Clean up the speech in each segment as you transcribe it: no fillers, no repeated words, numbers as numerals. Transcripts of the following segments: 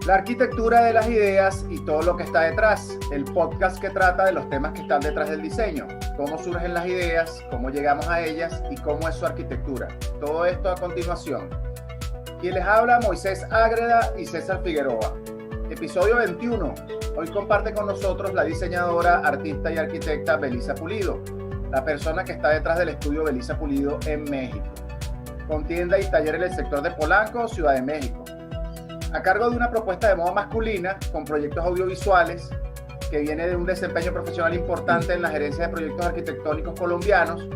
La arquitectura de las ideas y todo lo que está detrás, el podcast que trata de los temas que están detrás del diseño, cómo surgen las ideas, cómo llegamos a ellas y cómo es su arquitectura. Todo esto a continuación. Quien les habla, Moisés Ágreda y César Figueroa. Episodio 21. Hoy comparte con nosotros la diseñadora, artista y arquitecta Belisa Pulido, la persona que está detrás del estudio Belisa Pulido en México, con tienda y taller en el sector de Polanco, Ciudad de México. A cargo de una propuesta de moda masculina con proyectos audiovisuales, que viene de un desempeño profesional importante en la gerencia de proyectos arquitectónicos colombianos,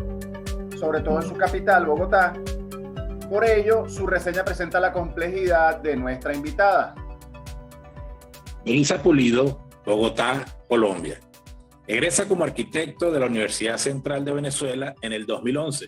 sobre todo en su capital, Bogotá. Por ello, su reseña presenta la complejidad de nuestra invitada. Belisa Pulido, Bogotá, Colombia. Egresa como arquitecto de la Universidad Central de Venezuela en el 2011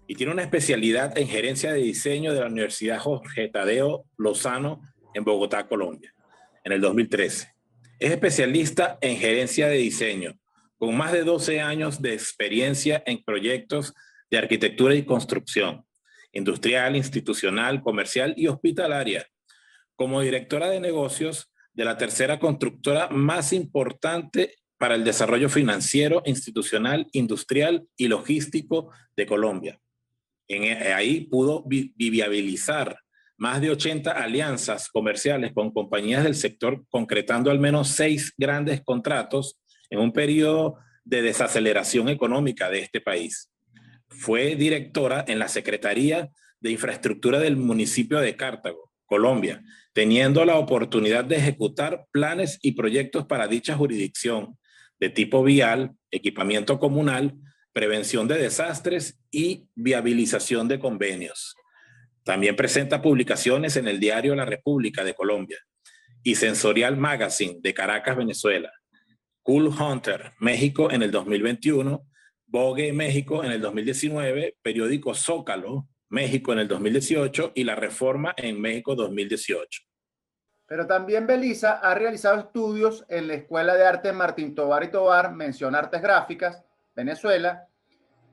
y tiene una especialidad en gerencia de diseño de la Universidad Jorge Tadeo Lozano en Bogotá, Colombia, en el 2013. Es especialista en gerencia de diseño, con más de 12 años de experiencia en proyectos de arquitectura y construcción, industrial, institucional, comercial y hospitalaria. Como directora de negocios de la tercera constructora más importante para el desarrollo financiero, institucional, industrial y logístico de Colombia. Ahí pudo viabilizar más de 80 alianzas comerciales con compañías del sector, concretando al menos 6 grandes contratos en un periodo de desaceleración económica de este país. Fue directora en la Secretaría de Infraestructura del municipio de Cartago, Colombia, teniendo la oportunidad de ejecutar planes y proyectos para dicha jurisdicción de tipo vial, equipamiento comunal, prevención de desastres y viabilización de convenios. También presenta publicaciones en el diario La República de Colombia y Sensorial Magazine de Caracas, Venezuela, Cool Hunter, México en el 2021, Vogue México en el 2019, periódico Zócalo, México en el 2018 y La Reforma en México 2018. Pero también Belisa ha realizado estudios en la Escuela de Arte Martín Tovar y Tovar, mención Artes Gráficas, Venezuela,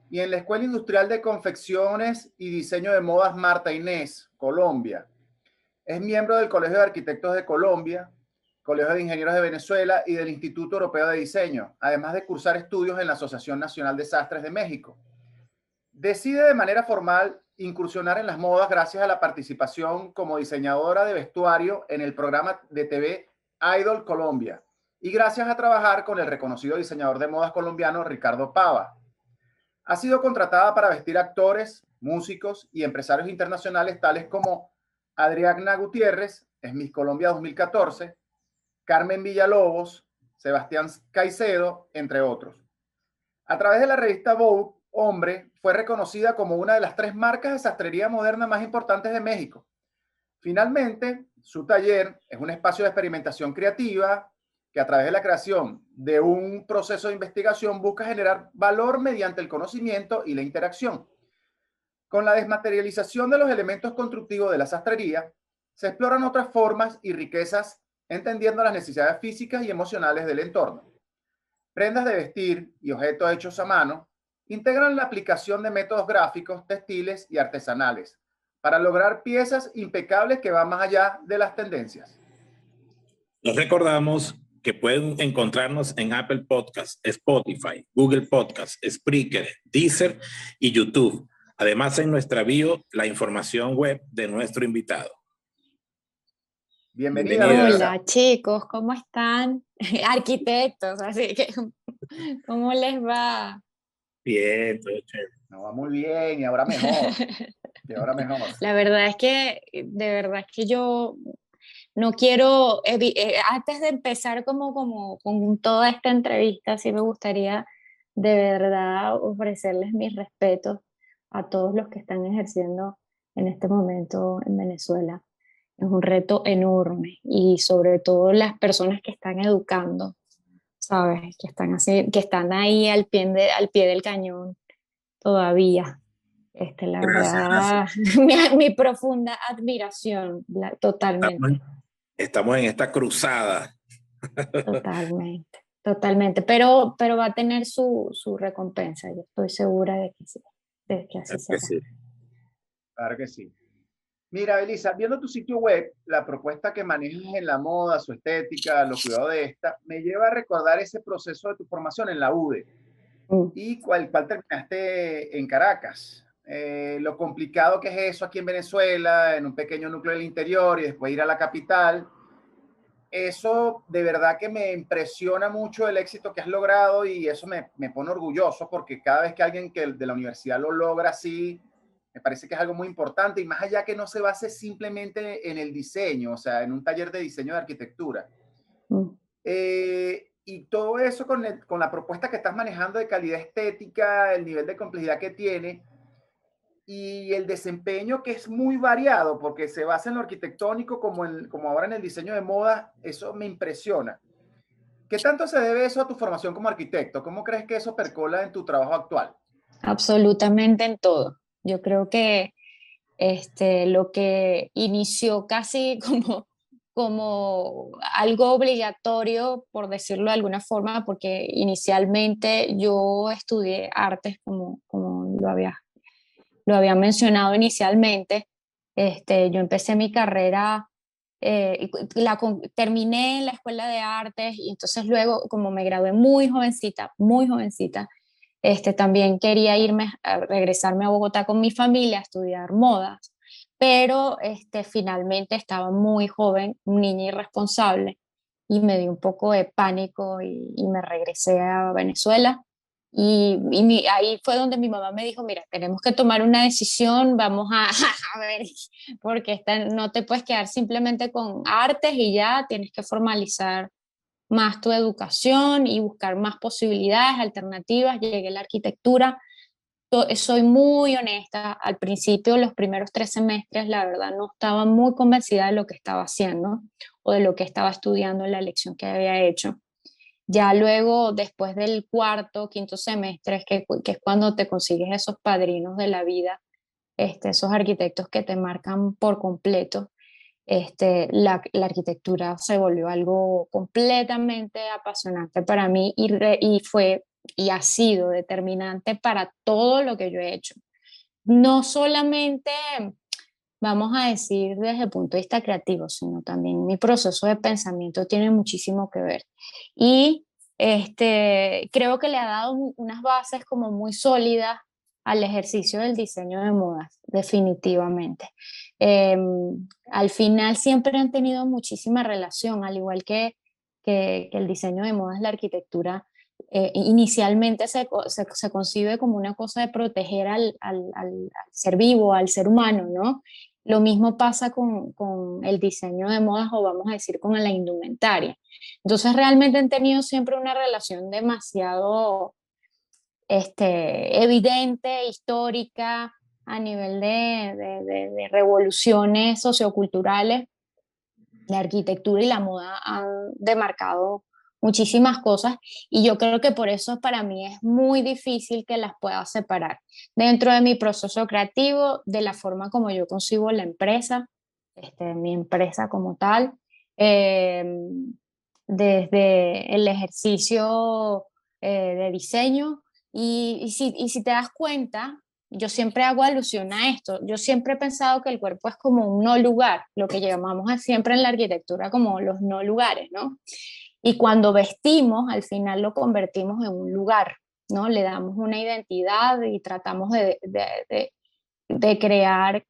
y en la Escuela Industrial de Confecciones y Diseño de Modas Marta Inés, Colombia. Es miembro del Colegio de Arquitectos de Colombia, Colegio de Ingenieros de Venezuela y del Instituto Europeo de Diseño, además de cursar estudios en la Asociación Nacional de Sastres de México. Decide de manera formal incursionar en las modas gracias a la participación como diseñadora de vestuario en el programa de TV Idol Colombia y gracias a trabajar con el reconocido diseñador de modas colombiano Ricardo Pava. Ha sido contratada para vestir actores, músicos y empresarios internacionales tales como Adriana Gutiérrez, es Miss Colombia 2014, Carmen Villalobos, Sebastián Caicedo, entre otros. A través de la revista Vogue, Hombre, fue reconocida como una de las 3 marcas de sastrería moderna más importantes de México. Finalmente, su taller es un espacio de experimentación creativa que a través de la creación de un proceso de investigación busca generar valor mediante el conocimiento y la interacción. Con la desmaterialización de los elementos constructivos de la sastrería, se exploran otras formas y riquezas entendiendo las necesidades físicas y emocionales del entorno. Prendas de vestir y objetos hechos a mano integran la aplicación de métodos gráficos, textiles y artesanales para lograr piezas impecables que van más allá de las tendencias. Nos recordamos que pueden encontrarnos en Apple Podcasts, Spotify, Google Podcasts, Spreaker, Deezer y YouTube. Además, en nuestra bio, la información web de nuestro invitado. Bienvenida. Hola chicos, ¿cómo están? Arquitectos, así que, ¿cómo les va? Bien, todo chévere. Nos va muy bien y ahora mejor. Y ahora mejor. La verdad es que, de verdad es que yo no quiero, antes de empezar con toda esta entrevista, sí me gustaría de verdad ofrecerles mis respetos a todos los que están ejerciendo en este momento en Venezuela. Es un reto enorme y sobre todo las personas que están educando. O ¿sabes? Que están así, que están ahí al pie del cañón todavía. La Gracias, gracias. verdad, mi profunda admiración, Estamos, totalmente, estamos en esta cruzada. totalmente, totalmente. Pero va a tener su recompensa, yo estoy segura de que sí, de que así Claro que será. sí. Claro que sí. Mira, Elisa, viendo tu sitio web, la propuesta que manejas en la moda, su estética, los cuidados de esta, me lleva a recordar ese proceso de tu formación en la UDE Mm. y cuál terminaste en Caracas. Lo complicado que es eso aquí en Venezuela, en un pequeño núcleo del interior y después ir a la capital. Eso de verdad que me impresiona mucho el éxito que has logrado y eso me pone orgulloso porque cada vez que alguien que de la universidad lo logra así, me parece que es algo muy importante y más allá que no se base simplemente en el diseño, o sea, en un taller de diseño de arquitectura. Mm. Y todo eso con la propuesta que estás manejando de calidad estética, el nivel de complejidad que tiene y el desempeño que es muy variado porque se basa en lo arquitectónico como ahora en el diseño de moda, eso me impresiona. ¿Qué tanto se debe eso a tu formación como arquitecto? ¿Cómo crees que eso percola en tu trabajo actual? Absolutamente en todo. Yo creo que lo que inició casi como algo obligatorio, por decirlo de alguna forma, porque inicialmente yo estudié artes, como lo había mencionado inicialmente. Yo empecé mi carrera, terminé en la escuela de artes y entonces luego, como me gradué muy jovencita, también quería regresarme a Bogotá con mi familia a estudiar modas, pero finalmente estaba muy joven, niña irresponsable, y me dio un poco de pánico y me regresé a Venezuela. Ahí fue donde mi mamá me dijo, mira, tenemos que tomar una decisión, vamos a ver, porque no te puedes quedar simplemente con artes y ya tienes que formalizar más tu educación y buscar más posibilidades, alternativas. Llegué a la arquitectura. Soy muy honesta, al principio, los primeros 3 semestres, la verdad, no estaba muy convencida de lo que estaba haciendo o de lo que estaba estudiando en la elección que había hecho. Ya luego, después del cuarto, quinto semestre, que es cuando te consigues esos padrinos de la vida, esos arquitectos que te marcan por completo. La arquitectura se volvió algo completamente apasionante para mí y ha sido determinante para todo lo que yo he hecho. No solamente, vamos a decir, desde el punto de vista creativo, sino también mi proceso de pensamiento tiene muchísimo que ver. Y creo que le ha dado unas bases como muy sólidas al ejercicio del diseño de modas, definitivamente. Al final siempre han tenido muchísima relación, al igual que el diseño de modas, la arquitectura. Inicialmente se concibe como una cosa de proteger al ser vivo, al ser humano, ¿no? Lo mismo pasa con el diseño de modas o vamos a decir con la indumentaria. Entonces realmente han tenido siempre una relación demasiado evidente, histórica, a nivel de revoluciones socioculturales. La arquitectura y la moda han demarcado muchísimas cosas y yo creo que por eso para mí es muy difícil que las pueda separar dentro de mi proceso creativo, de la forma como yo concibo la empresa, mi empresa como tal, eh, desde el ejercicio de diseño. Y si te das cuenta, yo siempre hago alusión a esto. Yo siempre he pensado que el cuerpo es como un no lugar, lo que llamamos siempre en la arquitectura como los no lugares, ¿no? Y cuando vestimos, al final lo convertimos en un lugar, ¿no? Le damos una identidad y tratamos de crear,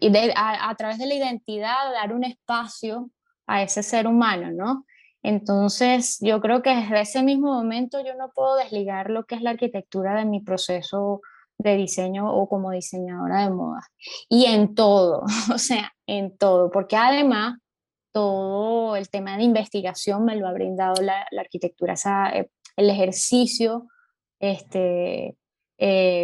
y a través de la identidad, dar un espacio a ese ser humano, ¿no? Entonces, yo creo que desde ese mismo momento yo no puedo desligar lo que es la arquitectura de mi proceso de diseño o como diseñadora de moda. Y en todo, o sea, en todo, porque además todo el tema de investigación me lo ha brindado la arquitectura, el ejercicio, este,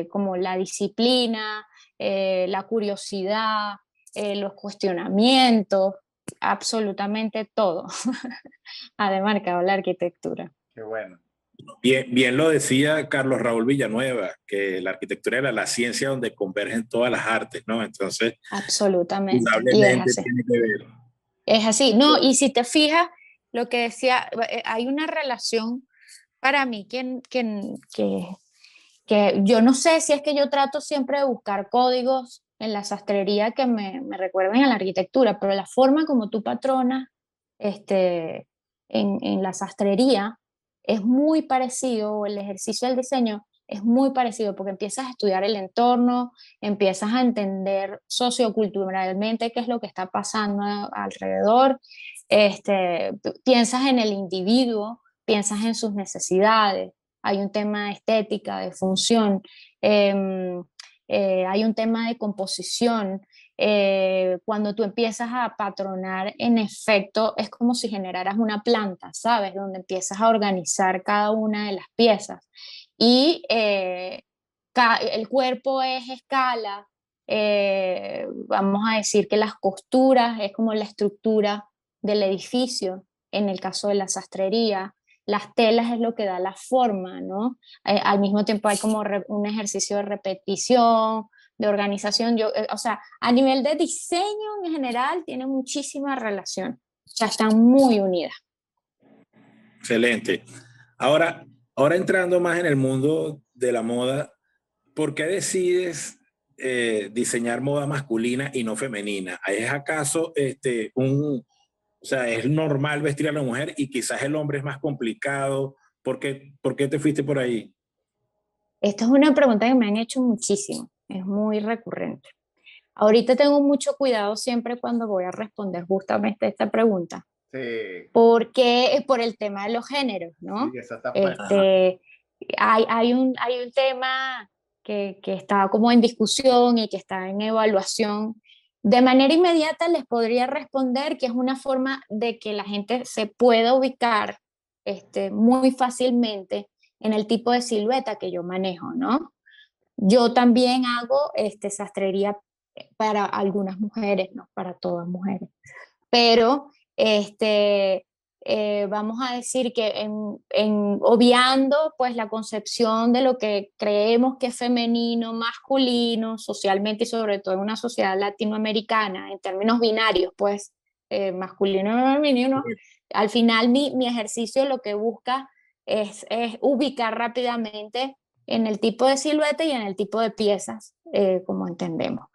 como la disciplina, la curiosidad, los cuestionamientos, absolutamente todo ha demarcado la arquitectura. Qué bueno. Bien lo decía Carlos Raúl Villanueva, que la arquitectura era la ciencia donde convergen todas las artes, ¿no? Entonces, Absolutamente, y es indudablemente así. tiene que ver. Es así, no, y si te fijas, lo que decía, hay una relación para mí que yo no sé si es que yo trato siempre de buscar códigos en la sastrería que me recuerden a la arquitectura, pero la forma como tú patronas este, en la sastrería es muy parecido, o el ejercicio del diseño es muy parecido, porque empiezas a estudiar el entorno, empiezas a entender socioculturalmente qué es lo que está pasando alrededor, piensas en el individuo, piensas en sus necesidades, hay un tema de estética, de función, eh, hay un tema de composición. Cuando tú empiezas a patronar, en efecto, es como si generaras una planta, ¿sabes? Donde empiezas a organizar cada una de las piezas. Y el cuerpo es escala, vamos a decir que las costuras es como la estructura del edificio, en el caso de la sastrería, las telas es lo que da la forma, ¿no? Al mismo tiempo hay como un ejercicio de repetición, de organización, o sea, a nivel de diseño en general tiene muchísima relación, o sea, están muy unidas. Excelente. Ahora entrando más en el mundo de la moda, ¿por qué decides diseñar moda masculina y no femenina? ¿Es acaso o sea, es normal vestir a la mujer y quizás el hombre es más complicado? Por qué te fuiste por ahí? Esta es una pregunta que me han hecho muchísimo, es muy recurrente. Ahorita tengo mucho cuidado siempre cuando voy a responder justamente esta pregunta, Sí, porque es por el tema de los géneros, sí, ¿no? esa está fuerte. Este, hay un tema que está como en discusión y que está en evaluación. De manera inmediata les podría responder que es una forma de que la gente se pueda ubicar muy fácilmente en el tipo de silueta que yo manejo, ¿no? Yo también hago sastrería para algunas mujeres, no para todas mujeres, pero vamos a decir que obviando pues la concepción de lo que creemos que es femenino, masculino, socialmente y sobre todo en una sociedad latinoamericana, en términos binarios, pues masculino y femenino, al final mi ejercicio lo que busca es ubicar rápidamente en el tipo de silueta y en el tipo de piezas, como entendemos.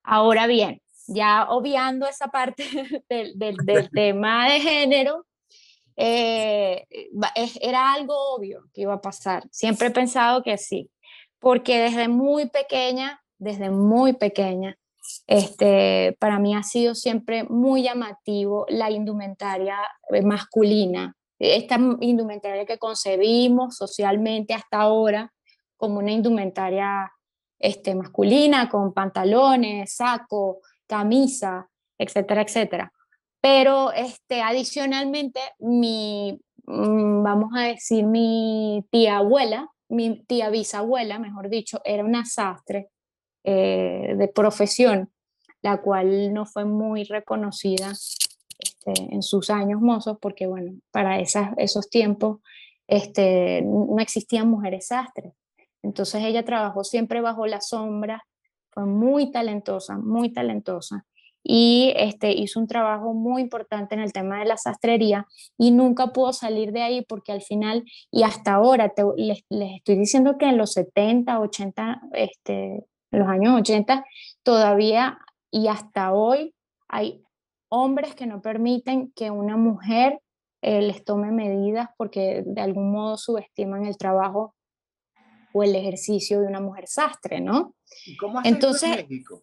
Ahora bien, ya obviando esa parte del tema de género, era algo obvio que iba a pasar. Siempre he pensado que sí, porque desde muy pequeña, para mí ha sido siempre muy llamativo la indumentaria masculina, esta indumentaria que concebimos socialmente hasta ahora como una indumentaria masculina, con pantalones, saco, camisa, etcétera, etcétera. Pero adicionalmente, vamos a decir, mi tía bisabuela, mejor dicho, era una sastre de profesión, la cual no fue muy reconocida en sus años mozos, porque bueno, para esos tiempos no existían mujeres sastres. Entonces ella trabajó siempre bajo la sombra, fue muy talentosa, y hizo un trabajo muy importante en el tema de la sastrería y nunca pudo salir de ahí porque al final y hasta ahora les estoy diciendo que en los 70, 80, en los años 80 todavía y hasta hoy hay hombres que no permiten que una mujer les tome medidas porque de algún modo subestiman el trabajo o el ejercicio de una mujer sastre, ¿no? ¿Y cómo hace eso en Entonces, México?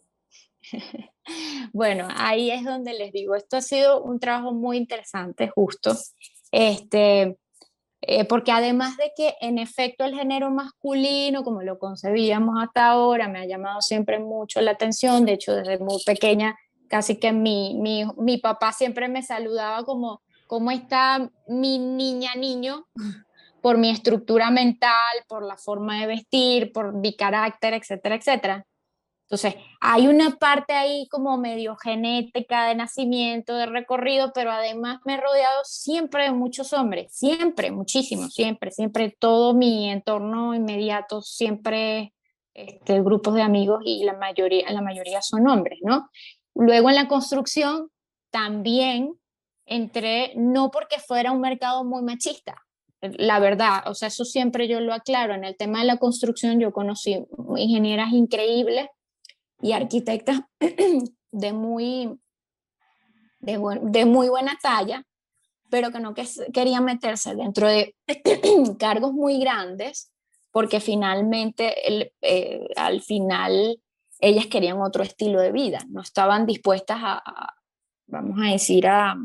bueno, ahí es donde les digo, esto ha sido un trabajo muy interesante, justo, este, porque además de que en efecto el género masculino, como lo concebíamos hasta ahora, me ha llamado siempre mucho la atención, de hecho desde muy pequeña, casi que mi papá siempre me saludaba como, ¿cómo está mi niña, niño? Por mi estructura mental, por la forma de vestir, por mi carácter, etcétera, etcétera. Entonces, hay una parte ahí como medio genética de nacimiento, de recorrido, pero además me he rodeado siempre de muchos hombres, siempre, muchísimo, siempre, siempre, todo mi entorno inmediato, siempre grupos de amigos y la mayoría son hombres, ¿no? Luego en la construcción también entré, no porque fuera un mercado muy machista, la verdad, o sea, eso siempre yo lo aclaro, en el tema de la construcción yo conocí ingenieras increíbles y arquitectas de muy, de muy buena talla, pero que no querían meterse dentro de cargos muy grandes, porque finalmente, al final, ellas querían otro estilo de vida, no estaban dispuestas vamos a decir, a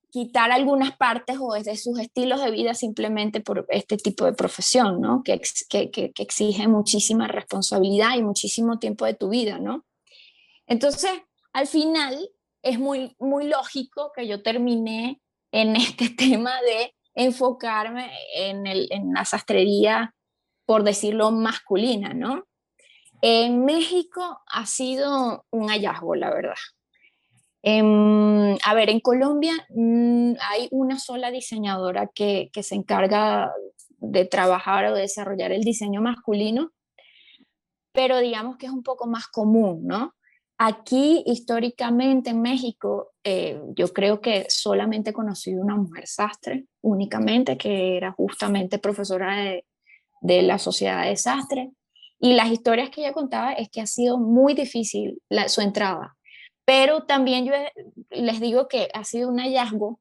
quitar algunas partes o de sus estilos de vida simplemente por este tipo de profesión, ¿no? Que exige muchísima responsabilidad y muchísimo tiempo de tu vida, ¿no? Entonces, al final, es muy, muy lógico que yo terminé en este tema de enfocarme en la sastrería, por decirlo, masculina, ¿no? En México ha sido un hallazgo, la verdad. A ver, en Colombia hay una sola diseñadora que se encarga de trabajar o de desarrollar el diseño masculino, pero digamos que es un poco más común, ¿no? Aquí, históricamente en México, yo creo que solamente he conocido una mujer sastre, únicamente, que era justamente profesora de la Sociedad de Sastres. Y las historias que ella contaba es que ha sido muy difícil su entrada. Pero también yo les digo que ha sido un hallazgo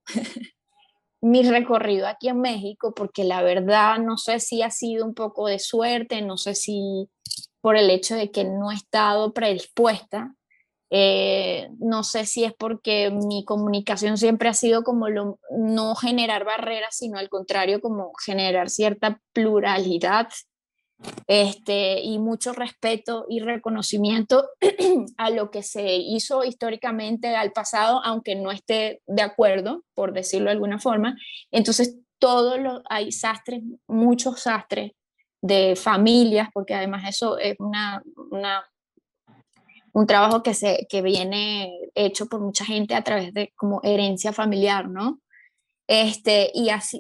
mi recorrido aquí en México, porque la verdad no sé si ha sido un poco de suerte, no sé si por el hecho de que no he estado predispuesta, no sé si es porque mi comunicación siempre ha sido como no generar barreras, sino al contrario, como generar cierta pluralidad, y mucho respeto y reconocimiento a lo que se hizo históricamente al pasado, aunque no esté de acuerdo, por decirlo de alguna forma. Entonces, hay sastres, muchos sastres de familias, porque además eso es un trabajo que viene hecho por mucha gente a través de como herencia familiar, ¿no? Y así,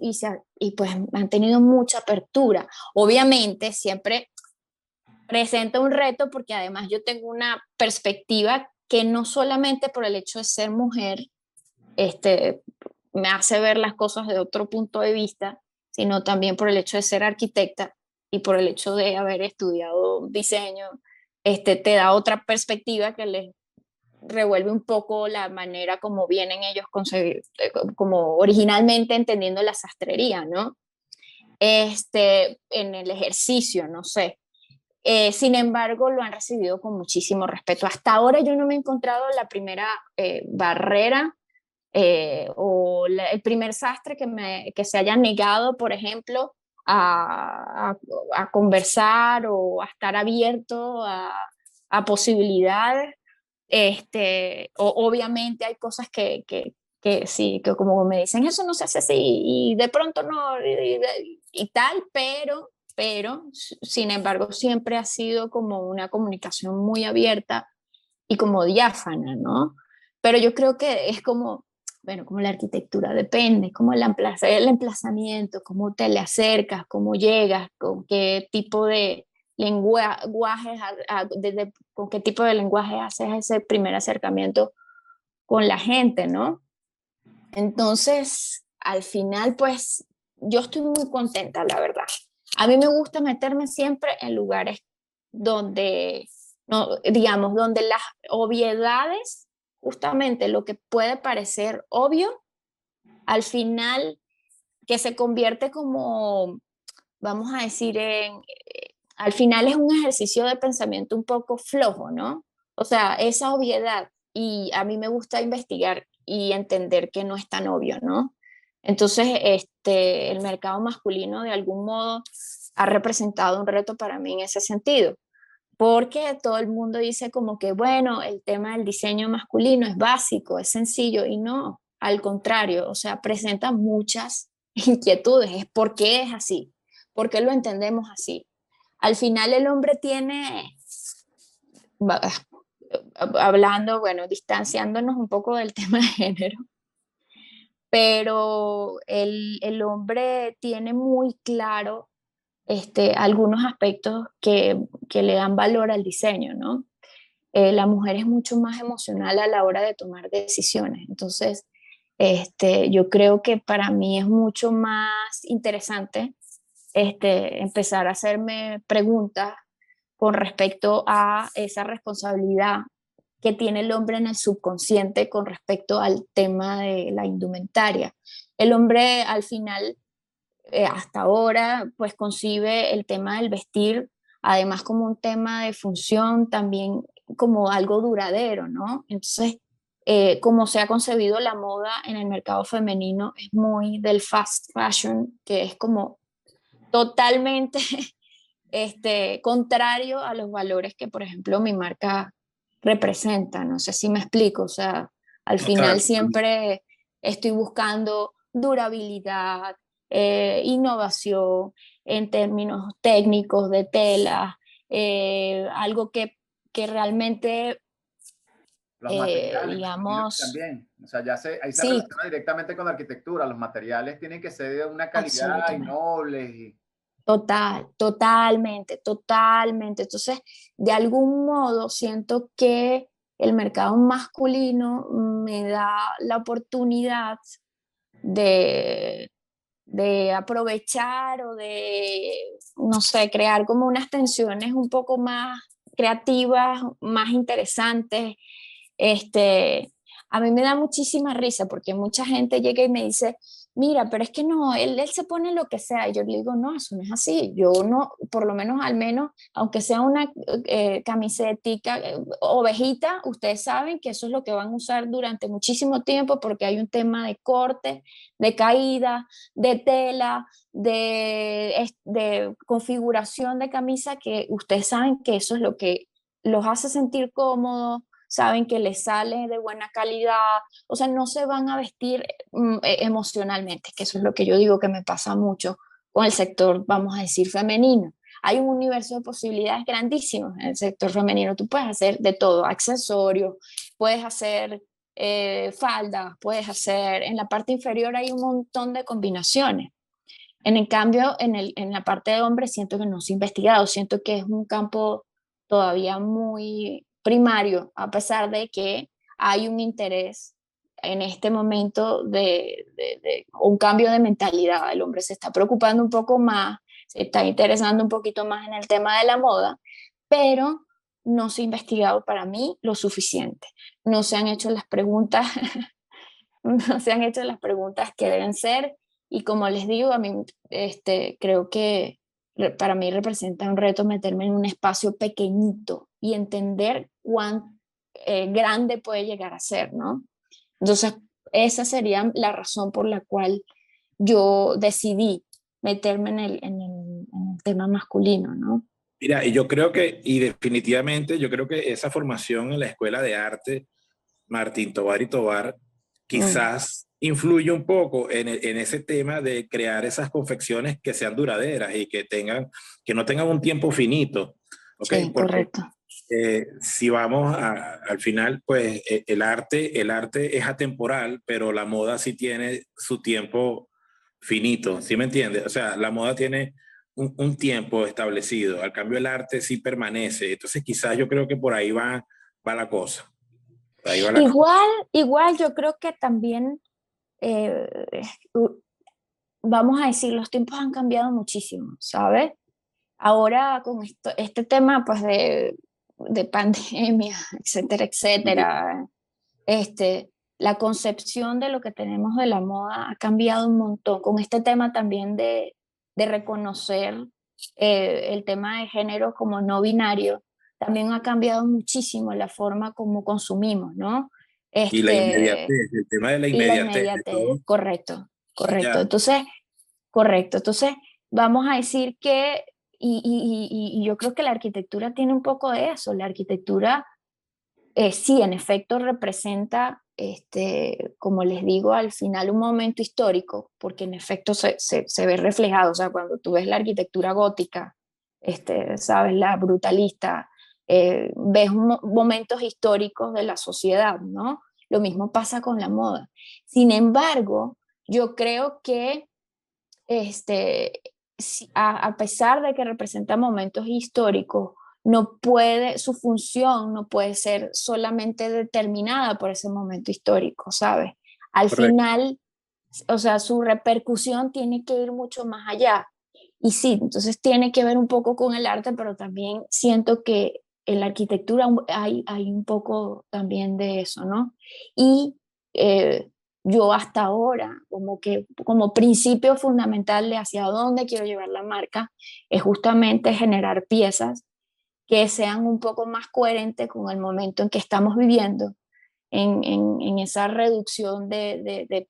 y pues han tenido mucha apertura. Obviamente siempre presenta un reto porque además yo tengo una perspectiva que no solamente por el hecho de ser mujer, este, me hace ver las cosas de otro punto de vista, sino también por el hecho de ser arquitecta y por el hecho de haber estudiado diseño, te da otra perspectiva que les revuelve un poco la manera como vienen ellos como originalmente entendiendo la sastrería, ¿no? En el ejercicio, no sé. Sin embargo, lo han recibido con muchísimo respeto. Hasta ahora yo no me he encontrado la primera barrera el primer sastre que se haya negado, por ejemplo, a conversar o a estar abierto a posibilidades. Obviamente hay cosas que sí, que como me dicen, eso no se hace así y de pronto no, y tal, pero, sin embargo, siempre ha sido como una comunicación muy abierta y como diáfana, ¿no? Pero yo creo que es como, bueno, como la arquitectura depende, como el emplazamiento, cómo te le acercas, cómo llegas, con qué tipo de lenguajes, con qué tipo de lenguaje haces ese primer acercamiento con la gente, ¿no? Entonces, al final, pues, yo estoy muy contenta, la verdad. A mí me gusta meterme siempre en lugares donde, no, digamos, donde las obviedades, justamente lo que puede parecer obvio, al final, que se convierte como, vamos a decir, al final es un ejercicio de pensamiento un poco flojo, ¿no? O sea, esa obviedad, y a mí me gusta investigar y entender que no es tan obvio, ¿no? Entonces, el mercado masculino de algún modo ha representado un reto para mí en ese sentido, porque todo el mundo dice como que, bueno, el tema del diseño masculino es básico, es sencillo, y no, al contrario, o sea, presenta muchas inquietudes, es por qué es así, por qué lo entendemos así. al final el hombre tiene, hablando, bueno, distanciándonos un poco del tema de género, pero el hombre tiene muy claro algunos aspectos que le dan valor al diseño, ¿no? La mujer es mucho más emocional a la hora de tomar decisiones. Entonces, yo creo que para mí es mucho más interesante empezar a hacerme preguntas con respecto a esa responsabilidad que tiene el hombre en el subconsciente con respecto al tema de la indumentaria. El hombre al final, hasta ahora, pues concibe el tema del vestir, además como un tema de función, también como algo duradero, ¿no? Entonces, como se ha concebido la moda en el mercado femenino, es muy del fast fashion, que es como totalmente contrario a los valores que, por ejemplo, mi marca representa. No sé si me explico, o sea, al final Total. siempre estoy buscando durabilidad, innovación en términos técnicos de tela, algo que realmente, Los materiales, me imagino que digamos, también. O sea, ahí se sí, relaciona directamente con la arquitectura. Los materiales tienen que ser de una calidad y absolutamente. nobles. Y, Totalmente, totalmente. Entonces, de algún modo siento que el mercado masculino me da la oportunidad de, de aprovechar o de, no sé, crear como unas tensiones un poco más creativas, más interesantes. Este, a mí me da muchísima risa porque mucha gente llega y me dice, mira, pero es que no, él se pone lo que sea. Y yo le digo, no, eso no es así. Yo no, por lo menos, al menos, aunque sea una camisetica, ovejita, ustedes saben que eso es lo que van a usar durante muchísimo tiempo porque hay un tema de corte, de caída, de tela, de configuración de camisa, que ustedes saben que eso es lo que los hace sentir cómodos, saben que les sale de buena calidad, o sea, no se van a vestir emocionalmente, que eso es lo que yo digo que me pasa mucho con el sector, vamos a decir, femenino. Hay un universo de posibilidades grandísimos en el sector femenino. Tú puedes hacer de todo, accesorios, puedes hacer faldas, puedes hacer, en la parte inferior hay un montón de combinaciones. En el cambio, en la parte de hombres siento que no se ha investigado, siento que es un campo todavía muy primario, a pesar de que hay un interés en este momento de un cambio de mentalidad. El hombre se está preocupando un poco más, se está interesando un poquito más en el tema de la moda, pero no se ha investigado para mí lo suficiente. No se han hecho las preguntas no se han hecho las preguntas que deben ser, y como les digo, a mí creo que para mí representa un reto meterme en un espacio pequeñito y entender cuán grande puede llegar a ser, ¿no? Entonces, esa sería la razón por la cual yo decidí meterme en el tema masculino, ¿no? Mira, y yo creo que, y definitivamente, yo creo que esa formación en la Escuela de Arte Martín Tovar y Tovar Mm, quizás influye un poco en ese tema de crear esas confecciones que sean duraderas y que no tengan un tiempo finito, ¿ok? sí, Porque correcto. si vamos al final, pues el arte es atemporal, pero la moda sí tiene su tiempo finito, ¿sí me entiendes? O sea, la moda tiene un tiempo establecido, al cambio el arte sí permanece, entonces quizás yo creo que por ahí va la cosa, por ahí va la cosa. Igual yo creo que también eh, vamos a decir, los tiempos han cambiado muchísimo, ¿sabes? Ahora con este tema pues de pandemia, etcétera, etcétera, la concepción de lo que tenemos de la moda ha cambiado un montón. Con este tema también de reconocer el tema de género como no binario, también ha cambiado muchísimo la forma como consumimos, ¿no? Y la Este, inmediatez, el tema de la y la inmediatez de inmediatez, todo, correcto, correcto. ya. Entonces, correcto. Entonces, vamos a decir que, y yo creo que la arquitectura tiene un poco de eso. La arquitectura, sí, en efecto, representa, como les digo, al final un momento histórico, porque en efecto se ve reflejado. O sea, cuando tú ves la arquitectura gótica, ¿sabes? La brutalista, ves momentos históricos de la sociedad, ¿no? Lo mismo pasa con la moda. Sin embargo, yo creo que a pesar de que representa momentos históricos, no puede, su función no puede ser solamente determinada por ese momento histórico, ¿sabes? Al Correcto. final, o sea, su repercusión tiene que ir mucho más allá. Y sí, entonces tiene que ver un poco con el arte, pero también siento que en la arquitectura hay un poco también de eso, ¿no? Y eh, yo hasta ahora, como que como principio fundamental de hacia dónde quiero llevar la marca, es justamente generar piezas que sean un poco más coherentes con el momento en que estamos viviendo, en esa reducción de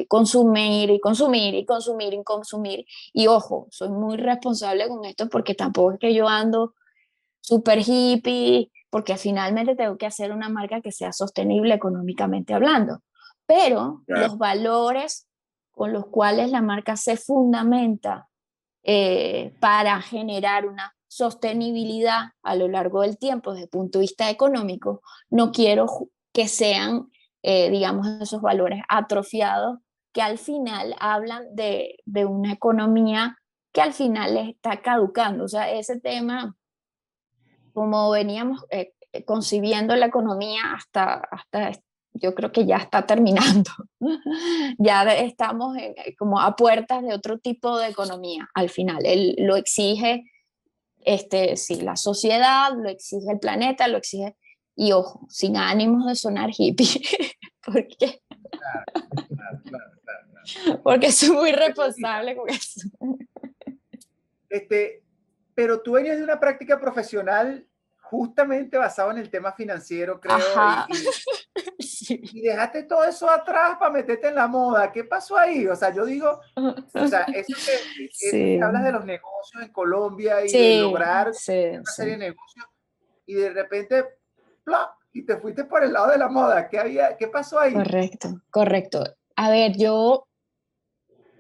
consumir y consumir y consumir y consumir. Y ojo, soy muy responsable con esto porque tampoco es que yo ando súper hippie, porque finalmente tengo que hacer una marca que sea sostenible económicamente hablando. Pero Claro. los valores con los cuales la marca se fundamenta para generar una sostenibilidad a lo largo del tiempo desde el punto de vista económico, no quiero que sean, digamos, esos valores atrofiados que al final hablan de una economía que al final les está caducando. O sea, ese tema, como veníamos concibiendo la economía hasta yo creo que ya está terminando. Ya estamos como a puertas de otro tipo de economía al final. Él lo exige, sí, la sociedad, lo exige el planeta, lo exige, y ojo, sin ánimos de sonar hippie, porque, Claro, claro, claro, claro, claro. porque soy muy Preguntita. responsable con eso. Este, pero tú venías de una práctica profesional justamente basado en el tema financiero, creo, Ajá. Sí. y dejaste todo eso atrás para meterte en la moda. ¿Qué pasó ahí? O sea, yo digo, o sea, eso que Sí, hablas de los negocios en Colombia y de sí, lograr sí, una sí. serie de negocios y de repente, ¡plop! Y te fuiste por el lado de la moda. ¿Qué pasó ahí? Correcto, correcto. A ver, yo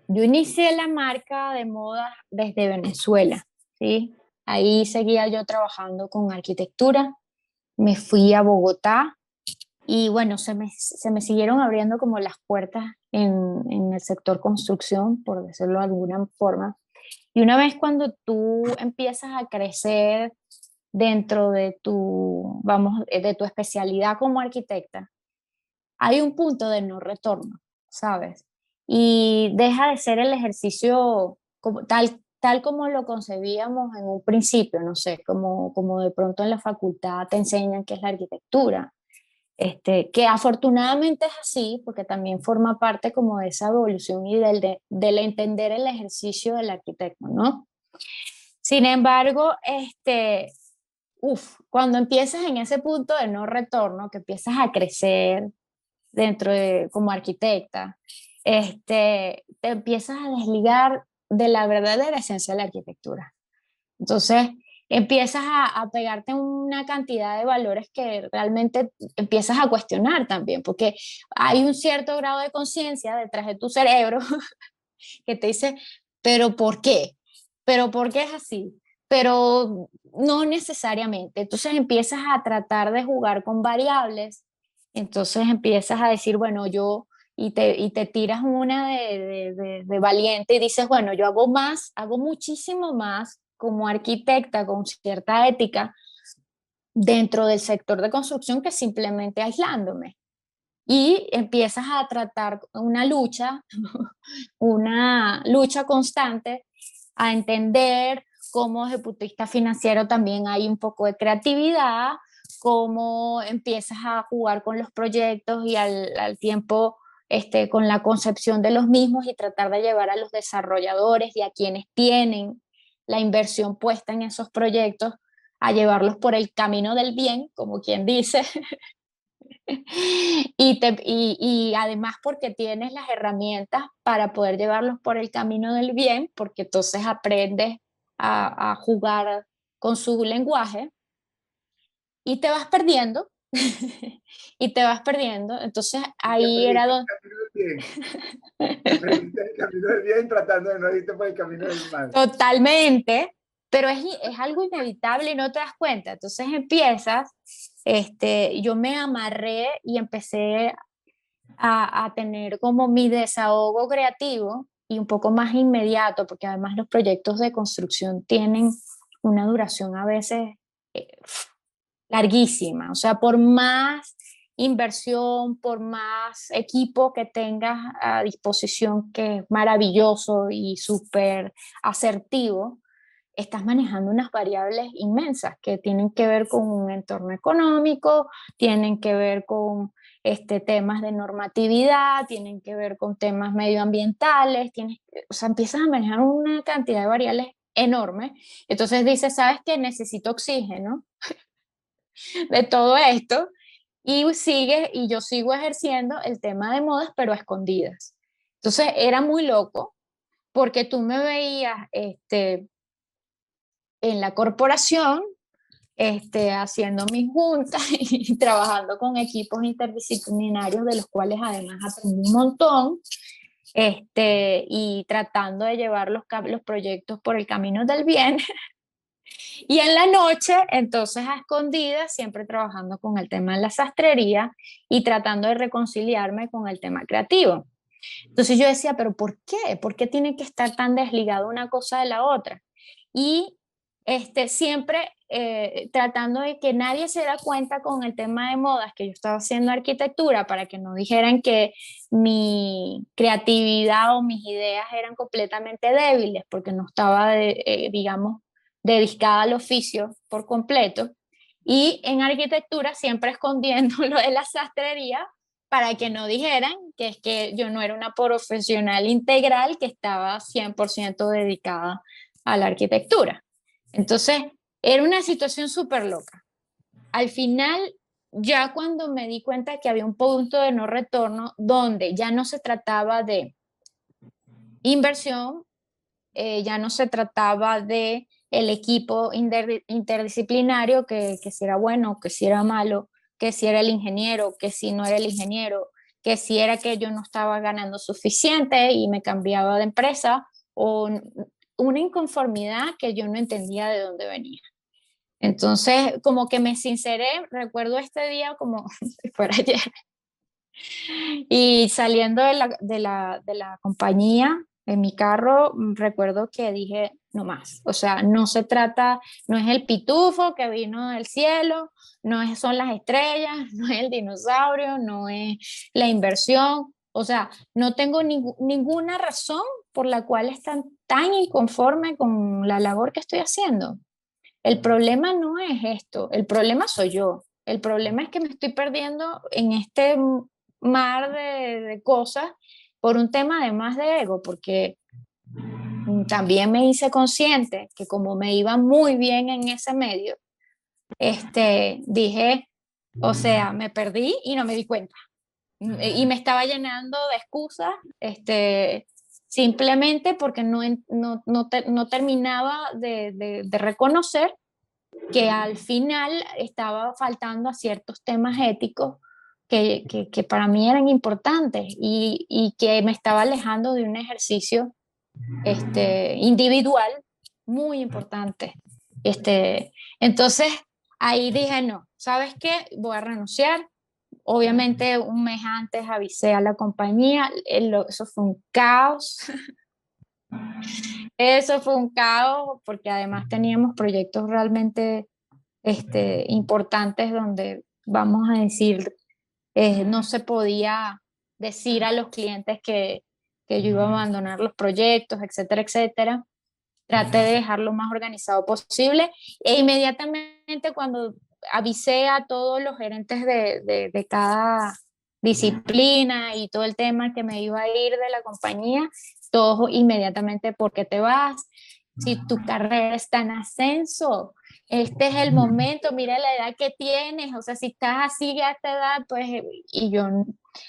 inicié la marca de moda desde Venezuela, ¿sí? Ahí seguía yo trabajando con arquitectura, me fui a Bogotá y bueno, se me siguieron abriendo como las puertas en el sector construcción, por decirlo de alguna forma. Y una vez cuando tú empiezas a crecer dentro de vamos, de tu especialidad como arquitecta, hay un punto de no retorno, ¿sabes? Y deja de ser el ejercicio tal como lo concebíamos en un principio, no sé, como de pronto en la facultad te enseñan qué es la arquitectura, que afortunadamente es así, porque también forma parte como de esa evolución y del entender el ejercicio del arquitecto, ¿no? Sin embargo, cuando empiezas en ese punto de no retorno, que empiezas a crecer, como arquitecta, te empiezas a desligar de la verdadera esencia de la arquitectura. Entonces, empiezas a pegarte una cantidad de valores que realmente empiezas a cuestionar también, porque hay un cierto grado de conciencia detrás de tu cerebro que te dice, pero ¿por qué? ¿Pero por qué es así? Pero no necesariamente. Entonces empiezas a tratar de jugar con variables, entonces empiezas a decir, bueno, y te tiras una de valiente y dices, bueno, yo hago más, hago muchísimo más como arquitecta con cierta ética dentro del sector de construcción que simplemente aislándome. Y empiezas a tratar una lucha constante, a entender cómo desde el punto de vista financiero también hay un poco de creatividad, cómo empiezas a jugar con los proyectos y al tiempo con la concepción de los mismos y tratar de llevar a los desarrolladores y a quienes tienen la inversión puesta en esos proyectos a llevarlos por el camino del bien, como quien dice, y además porque tienes las herramientas para poder llevarlos por el camino del bien, porque entonces aprendes a jugar con su lenguaje y te vas perdiendo. Y te vas perdiendo. Entonces Y te ahí era perdiste el donde... camino del bien. Te perdiste el camino del bien tratando de no irte por el camino del mal. Totalmente, pero es algo inevitable y no te das cuenta. Entonces empiezas, yo me amarré y empecé a tener como mi desahogo creativo y un poco más inmediato, porque además los proyectos de construcción tienen una duración a veces eh, larguísima. O sea, por más inversión, por más equipo que tengas a disposición, que es maravilloso y súper asertivo, estás manejando unas variables inmensas que tienen que ver con un entorno económico, tienen que ver con temas de normatividad, tienen que ver con temas medioambientales, o sea, empiezas a manejar una cantidad de variables enorme. Entonces dices, ¿sabes qué? Necesito oxígeno de todo esto y yo sigo ejerciendo el tema de modas, pero a escondidas. Entonces era muy loco porque tú me veías en la corporación haciendo mis juntas y trabajando con equipos interdisciplinarios de los cuales además aprendí un montón, y tratando de llevar los proyectos por el camino del bien. Y en la noche, entonces a escondidas, siempre trabajando con el tema de la sastrería y tratando de reconciliarme con el tema creativo. Entonces yo decía, pero ¿por qué? ¿Por qué tiene que estar tan desligado una cosa de la otra? Y siempre tratando de que nadie se da cuenta con el tema de modas que yo estaba haciendo arquitectura para que no dijeran que mi creatividad o mis ideas eran completamente débiles porque no estaba, digamos, dedicada al oficio por completo. Y en arquitectura siempre escondiendo lo de la sastrería para que no dijeran que es que yo no era una profesional integral que estaba 100% dedicada a la arquitectura. Entonces, era una situación súper loca. Al final, ya cuando me di cuenta que había un punto de no retorno donde ya no se trataba de inversión, ya no se trataba de el equipo interdisciplinario, que si era bueno, que si era malo, que si era el ingeniero, que si no era el ingeniero, que si era que yo no estaba ganando suficiente y me cambiaba de empresa, o una inconformidad que yo no entendía de dónde venía. Entonces, como que me sinceré, recuerdo este día como si fuera ayer, y saliendo de la compañía en mi carro, recuerdo que dije, no más, o sea, no se trata, no es el pitufo que vino del cielo, son las estrellas, no es el dinosaurio, no es la inversión, o sea, no tengo ninguna razón por la cual están tan inconforme con la labor que estoy haciendo. El problema no es esto, el problema soy yo. El problema es que me estoy perdiendo en este mar de cosas por un tema además de ego, porque también me hice consciente que como me iba muy bien en ese medio, dije, o sea, me perdí y no me di cuenta. Y me estaba llenando de excusas, simplemente porque no terminaba de reconocer que al final estaba faltando a ciertos temas éticos que para mí eran importantes y que me estaba alejando de un ejercicio individual muy importante. Entonces, ahí dije, no, ¿sabes qué? Voy a renunciar. Obviamente, un mes antes avisé a la compañía, eso fue un caos. Eso fue un caos porque además teníamos proyectos realmente importantes donde, vamos a decir, no se podía decir a los clientes que yo iba a abandonar los proyectos, etcétera, etcétera. Traté de dejarlo lo más organizado posible e inmediatamente cuando avisé a todos los gerentes de cada disciplina y todo el tema que me iba a ir de la compañía, todos inmediatamente, ¿por qué te vas? Si tu carrera está en ascenso, este es el momento, mira la edad que tienes, o sea, si estás así a esta edad, pues, y yo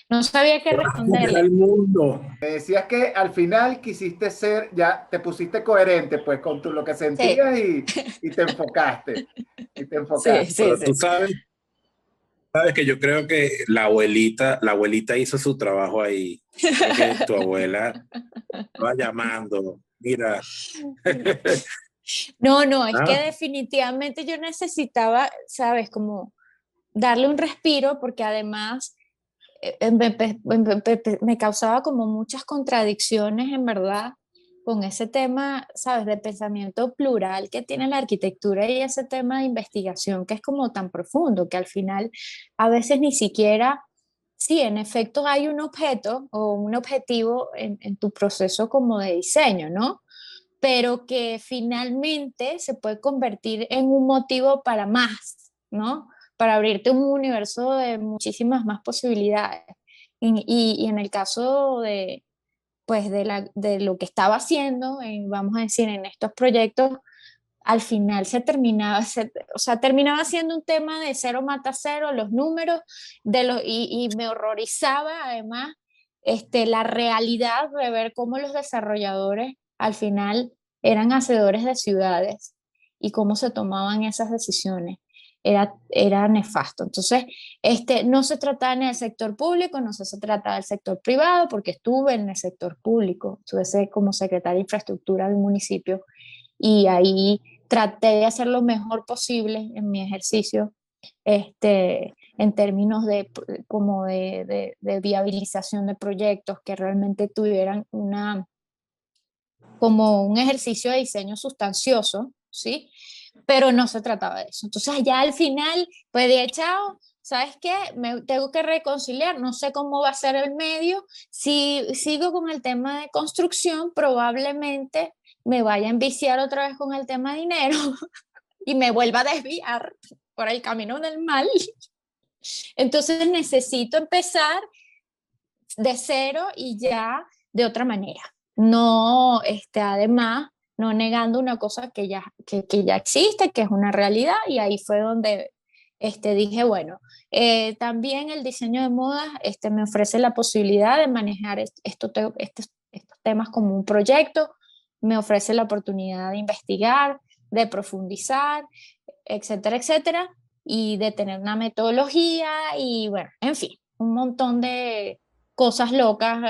no sabía qué responderle. El mundo. Me decías que al final quisiste ser, ya te pusiste coherente pues con lo que sentías Sí. y te enfocaste. Y te enfocaste. Sí, Pero sí, tú sí. sabes que yo creo que la abuelita hizo su trabajo ahí. Que tu abuela estaba llamando, mira, No, no, es que Ah, definitivamente yo necesitaba, ¿sabes? Como darle un respiro porque además me causaba como muchas contradicciones en verdad con ese tema, ¿sabes? De pensamiento plural que tiene la arquitectura y ese tema de investigación que es como tan profundo que al final a veces ni siquiera, sí, en efecto hay un objeto o un objetivo en tu proceso como de diseño, ¿no? Pero que finalmente se puede convertir en un motivo para más, ¿no? Para abrirte un universo de muchísimas más posibilidades. Y en el caso de, pues de lo que estaba haciendo, vamos a decir, en estos proyectos, al final o sea, terminaba siendo un tema de cero mata cero, los números, y me horrorizaba además la realidad de ver cómo los desarrolladores al final eran hacedores de ciudades y cómo se tomaban esas decisiones. Era nefasto. Entonces, no se trataba en el sector público, no se trataba del sector privado, porque estuve en el sector público, estuve como secretaria de infraestructura del municipio y ahí traté de hacer lo mejor posible en mi ejercicio, en términos como de viabilización de proyectos que realmente tuvieran como un ejercicio de diseño sustancioso, ¿sí? Pero no se trataba de eso. Entonces ya al final, pues dije, chao, ¿sabes qué? Me tengo que reconciliar, no sé cómo va a ser el medio. Si sigo con el tema de construcción, probablemente me vaya a enviciar otra vez con el tema de dinero y me vuelva a desviar por el camino del mal. Entonces necesito empezar de cero y ya de otra manera. No, además, no negando una cosa que ya existe, que es una realidad, y ahí fue donde dije, bueno, también el diseño de modas me ofrece la posibilidad de manejar estos temas como un proyecto, me ofrece la oportunidad de investigar, de profundizar, etcétera, etcétera, y de tener una metodología y bueno, en fin, un montón de cosas locas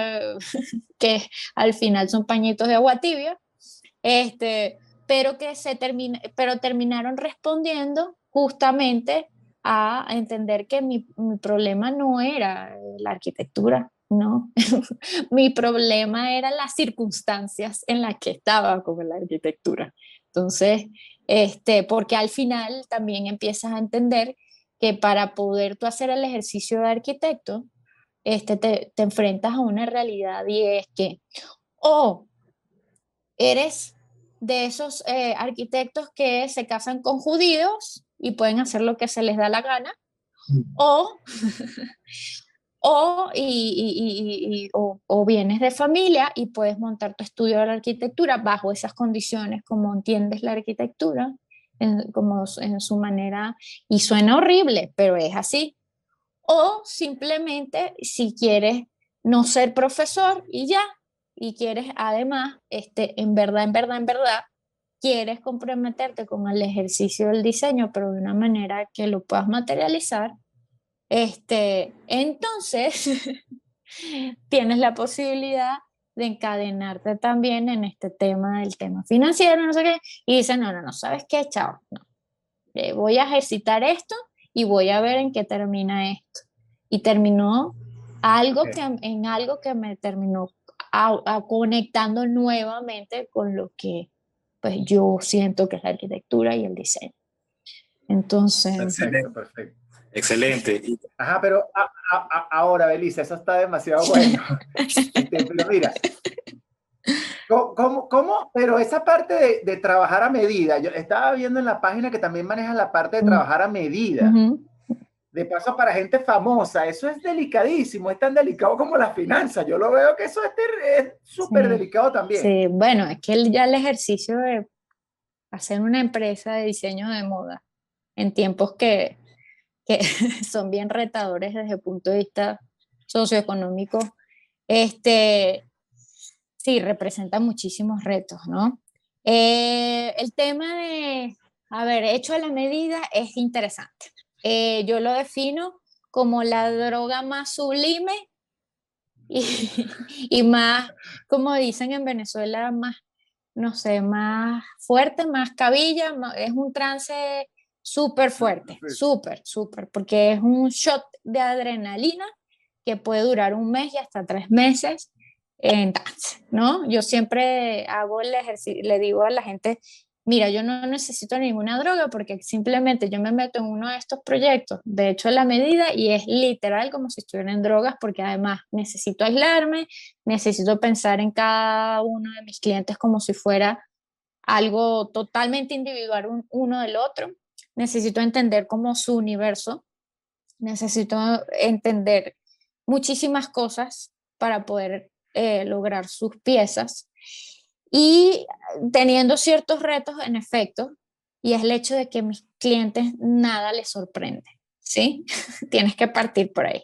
que al final son pañitos de agua tibia, este, pero terminaron respondiendo justamente a entender que mi problema no era la arquitectura, no, mi problema eran las circunstancias en las que estaba con la arquitectura. Entonces, porque al final también empiezas a entender que para poder tú hacer el ejercicio de arquitecto, te enfrentas a una realidad y es que o eres de esos arquitectos que se casan con judíos y pueden hacer lo que se les da la gana, o, o vienes de familia y puedes montar tu estudio de la arquitectura bajo esas condiciones, como entiendes la arquitectura, como en su manera, y suena horrible, pero es así. O simplemente si quieres no ser profesor y ya, y quieres además, en verdad, quieres comprometerte con el ejercicio del diseño, pero de una manera que lo puedas materializar, entonces tienes la posibilidad de encadenarte también en este tema, el tema financiero, no sé qué, y dices, no, no, no, ¿sabes qué? Chao, no, voy a ejercitar esto y voy a ver en qué termina esto. Y terminó en algo que me terminó conectando nuevamente con lo que pues yo siento que es la arquitectura y el diseño. Entonces, Perfecto, perfecto. excelente. Ajá, pero ahora, Belisa, eso está demasiado bueno. Pero mira, pero esa parte de trabajar a medida, yo estaba viendo en la página que también manejan la parte de trabajar a medida. De paso, para gente famosa, eso es delicadísimo, es tan delicado como las finanzas. Yo lo veo que eso es súper sí, delicado también. sí, bueno, es que ya el ejercicio de hacer una empresa de diseño de moda en tiempos que son bien retadores desde el punto de vista socioeconómico, sí, representa muchísimos retos, ¿no? El tema de haber hecho a la medida es interesante. Yo lo defino como la droga más sublime y, y más, como dicen en Venezuela, más no sé, más fuerte, más cabilla, es un trance súper fuerte, Sí. súper, súper, porque es un shot de adrenalina que puede durar un mes y hasta 3 meses en trance, ¿no? Yo siempre hago el ejercicio, le digo a la gente, mira, yo no necesito ninguna droga porque simplemente yo me meto en uno de estos proyectos, de hecho la medida, y es literal como si estuviera en drogas porque además necesito aislarme, necesito pensar en cada uno de mis clientes como si fuera algo totalmente individual uno del otro, necesito entender como su universo, necesito entender muchísimas cosas para poder lograr sus piezas y teniendo ciertos retos en efecto, y es el hecho de que a mis clientes nada les sorprende, ¿sí? Tienes que partir por ahí.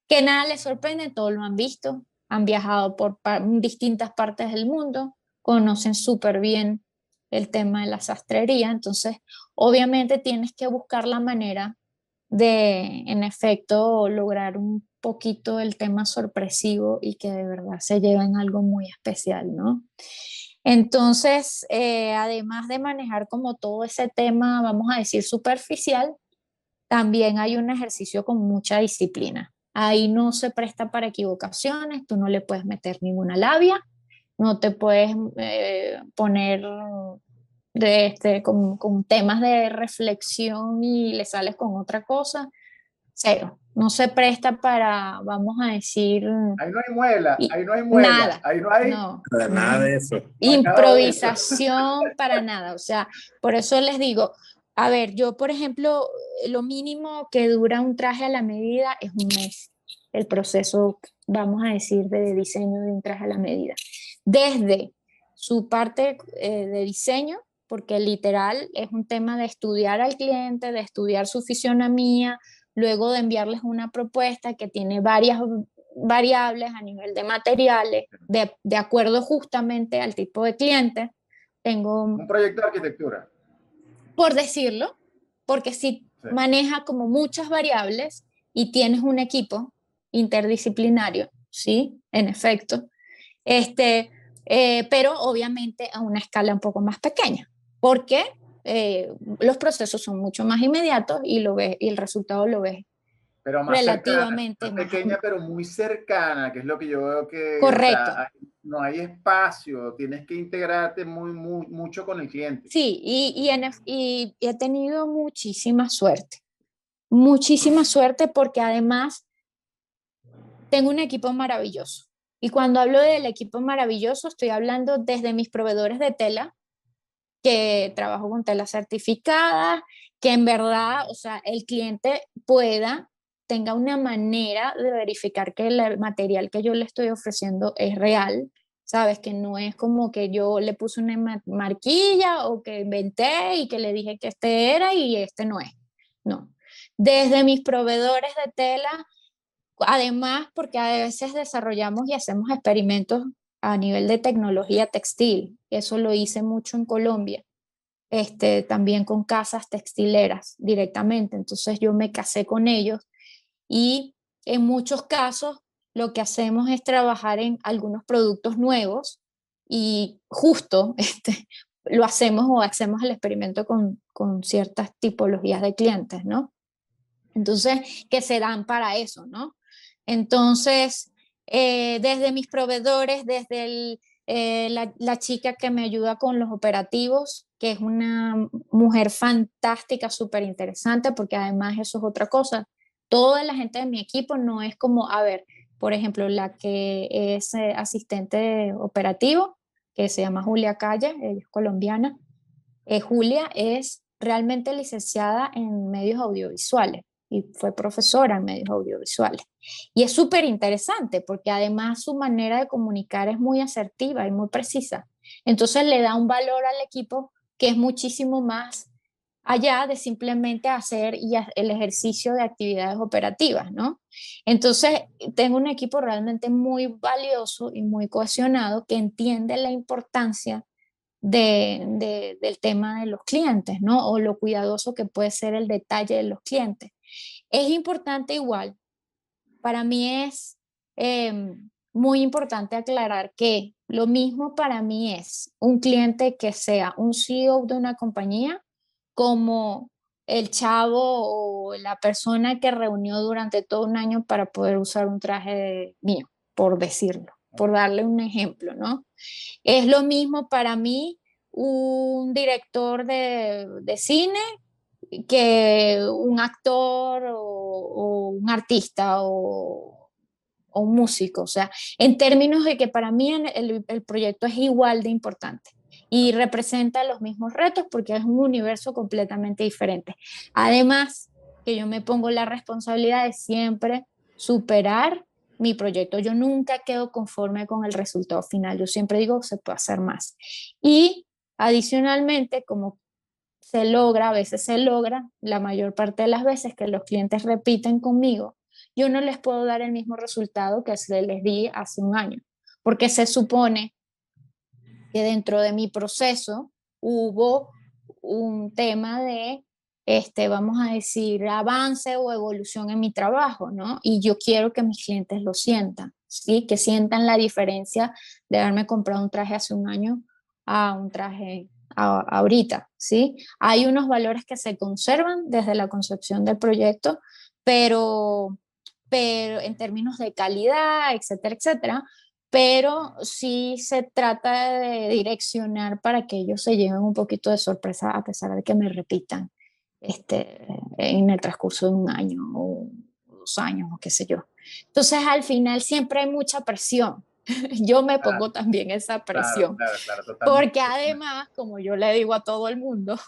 Que nada les sorprende, todos lo han visto, han viajado por distintas partes del mundo, conocen súper bien el tema de la sastrería, entonces obviamente tienes que buscar la manera de, en efecto, lograr un poquito el tema sorpresivo y que de verdad se lleven algo muy especial, ¿no? Entonces, además de manejar como todo ese tema, vamos a decir, superficial, también hay un ejercicio con mucha disciplina. Ahí no se presta para equivocaciones, tú no le puedes meter ninguna labia, no te puedes poner con temas de reflexión y le sales con otra cosa. Cero. No se presta para, vamos a decir, Ahí no hay muela, y ahí no hay muela, nada. ahí no hay, No, Nada de eso. no hay nada de eso. improvisación para nada. O sea, por eso les digo, a ver, yo, por ejemplo, lo mínimo que dura un traje a la medida es un mes. El proceso, vamos a decir, de diseño de un traje a la medida. Desde su parte de diseño, porque literal es un tema de estudiar al cliente, de estudiar su fisionomía, luego de enviarles una propuesta que tiene varias variables a nivel de materiales, de acuerdo justamente al tipo de cliente. Tengo, Un proyecto de arquitectura. por decirlo, porque si Sí. maneja como muchas variables y tienes un equipo interdisciplinario, sí, en efecto, este, pero obviamente a una escala un poco más pequeña, porque los procesos son mucho más inmediatos y, lo ves, y el resultado lo ves Pero más cercana, relativamente más más pequeña, pero muy cercana, que es lo que yo veo que, o correcto. sea, no hay espacio, tienes que integrarte mucho con el cliente. Sí, y he tenido muchísima suerte porque además tengo un equipo maravilloso. Y cuando hablo del equipo maravilloso, estoy hablando desde mis proveedores de tela, que trabajo con tela certificada, que en verdad, o sea, el cliente tenga una manera de verificar que el material que yo le estoy ofreciendo es real, ¿sabes? Que no es como que yo le puse una marquilla o que inventé y que le dije que este era y este no es. No. Desde mis proveedores de tela, además, porque a veces desarrollamos y hacemos experimentos a nivel de tecnología textil. Eso lo hice mucho en Colombia, también con casas textileras directamente. Entonces yo me casé con ellos y en muchos casos lo que hacemos es trabajar en algunos productos nuevos y justo lo hacemos o hacemos el experimento con ciertas tipologías de clientes, ¿no? Entonces, que se dan para eso, ¿no? Entonces, desde mis proveedores, desde la chica que me ayuda con los operativos, que es una mujer fantástica, súper interesante, porque además eso es otra cosa. Toda la gente de mi equipo no es como, a ver, por ejemplo, la que es asistente operativo, que se llama Julia Calle, ella es colombiana. Julia es realmente licenciada en medios audiovisuales y fue profesora en medios audiovisuales. Y es súper interesante porque además su manera de comunicar es muy asertiva y muy precisa. Entonces le da un valor al equipo que es muchísimo más allá de simplemente hacer el ejercicio de actividades operativas, ¿no? Entonces, tengo un equipo realmente muy valioso y muy cohesionado que entiende la importancia del tema de los clientes, ¿no? O lo cuidadoso que puede ser el detalle de los clientes. Es importante igual, para mí es muy importante aclarar que lo mismo para mí es un cliente que sea un CEO de una compañía como el chavo o la persona que reunió durante todo un año para poder usar un traje mío, por decirlo, por darle un ejemplo, ¿no? Es lo mismo para mí un director de cine que un actor o un artista o un músico. O sea, en términos de que para mí el proyecto es igual de importante y representa los mismos retos porque es un universo completamente diferente. Además, que yo me pongo la responsabilidad de siempre superar mi proyecto. Yo nunca quedo conforme con el resultado final. Yo siempre digo, se puede hacer más. Y adicionalmente, como se logra, a veces se logra, la mayor parte de las veces que los clientes repiten conmigo, yo no les puedo dar el mismo resultado que se les di hace un año, porque se supone que dentro de mi proceso hubo un tema de, vamos a decir, avance o evolución en mi trabajo, ¿no? Y yo quiero que mis clientes lo sientan, ¿sí? Que sientan la diferencia de haberme comprado un traje hace un año a un traje ahorita, ¿sí? Hay unos valores que se conservan desde la concepción del proyecto, pero, pero en términos de calidad, etcétera, etcétera, pero sí se trata de direccionar para que ellos se lleven un poquito de sorpresa a pesar de que me repitan en el transcurso de un año o 2 años o qué sé yo. Entonces al final siempre hay mucha presión. Yo me Claro, pongo también esa claro, presión, claro, claro, totalmente. porque además, como yo le digo a todo el mundo,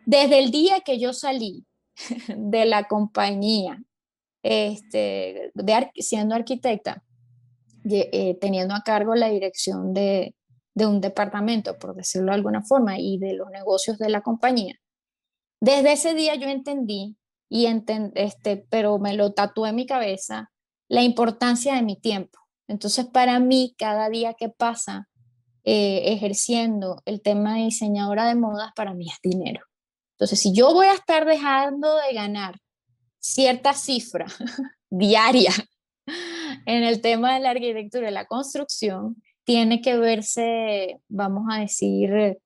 desde el día que yo salí de la compañía, siendo arquitecta, teniendo a cargo la dirección de un departamento, por decirlo de alguna forma, y de los negocios de la compañía. Desde ese día yo entendí, pero me lo tatué en mi cabeza, la importancia de mi tiempo. Entonces, para mí, cada día que pasa ejerciendo el tema de diseñadora de modas, para mí es dinero. Entonces, si yo voy a estar dejando de ganar cierta cifra diaria en el tema de la arquitectura y la construcción, tiene que verse, vamos a decir,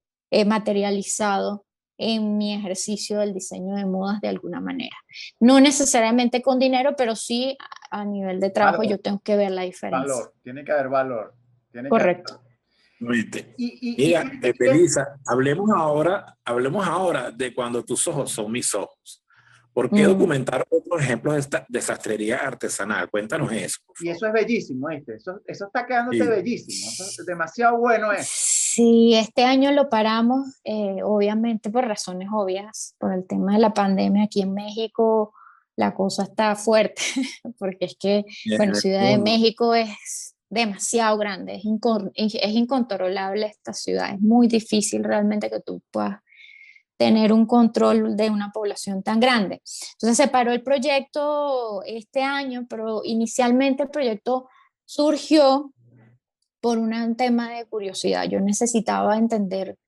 materializado en mi ejercicio del diseño de modas de alguna manera. No necesariamente con dinero, pero sí a nivel de trabajo Valor, yo tengo que ver la diferencia. valor, tiene que haber valor, tiene que haber Correcto. valor. Oíste. Y Mira, Belisa, hablemos ahora de cuando tus ojos son mis ojos. ¿Por qué Mm. documentar otro ejemplo de esta de sastrería artesanal? Cuéntanos eso, por Y favor. eso es bellísimo, ¿viste? Eso está quedándote Sí. bellísimo. Eso es demasiado bueno eso. Sí, este año lo paramos, obviamente por razones obvias, por el tema de la pandemia aquí en México, la cosa está fuerte, porque es que, bueno, Ciudad de Uno. México es demasiado grande, es incontrolable esta ciudad, es muy difícil realmente que tú puedas tener un control de una población tan grande. Entonces se paró el proyecto este año, pero inicialmente el proyecto surgió por un tema de curiosidad. Yo necesitaba entender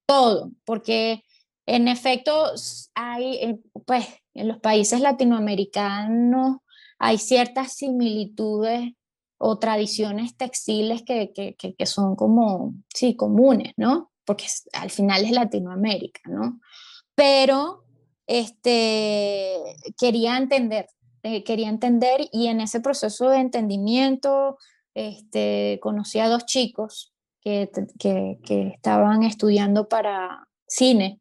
todo, porque en efecto hay, pues, en los países latinoamericanos hay ciertas similitudes o tradiciones textiles que son como, sí, comunes, ¿no? Porque al final es Latinoamérica, ¿no? Pero quería entender y en ese proceso de entendimiento conocí a dos chicos que estaban estudiando para cine,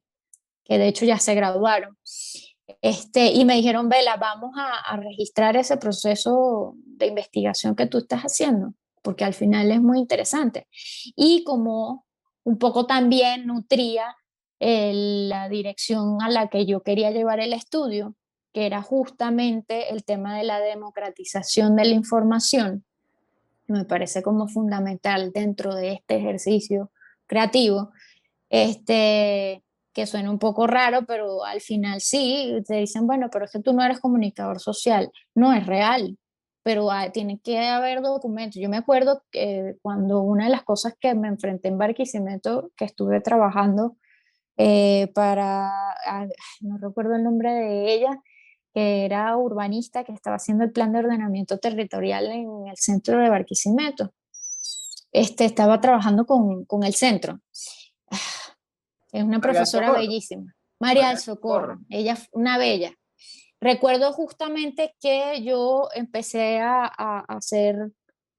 que de hecho ya se graduaron. Y me dijeron, Vela, vamos a registrar ese proceso de investigación que tú estás haciendo, porque al final es muy interesante. Y como un poco también nutría la dirección a la que yo quería llevar el estudio, que era justamente el tema de la democratización de la información, me parece como fundamental dentro de este ejercicio creativo, que suena un poco raro, pero al final sí, te dicen, bueno, pero es que tú no eres comunicador social, no es real, pero tiene que haber documentos. Yo me acuerdo que cuando una de las cosas que me enfrenté en Barquisimeto, que estuve trabajando no recuerdo el nombre de ella, que era urbanista, que estaba haciendo el plan de ordenamiento territorial en el centro de Barquisimeto. estaba trabajando con el centro. Es una María del profesora Socorro. bellísima, María María del del Socorro. Socorro. Ella es una bella. Recuerdo justamente que yo empecé a hacer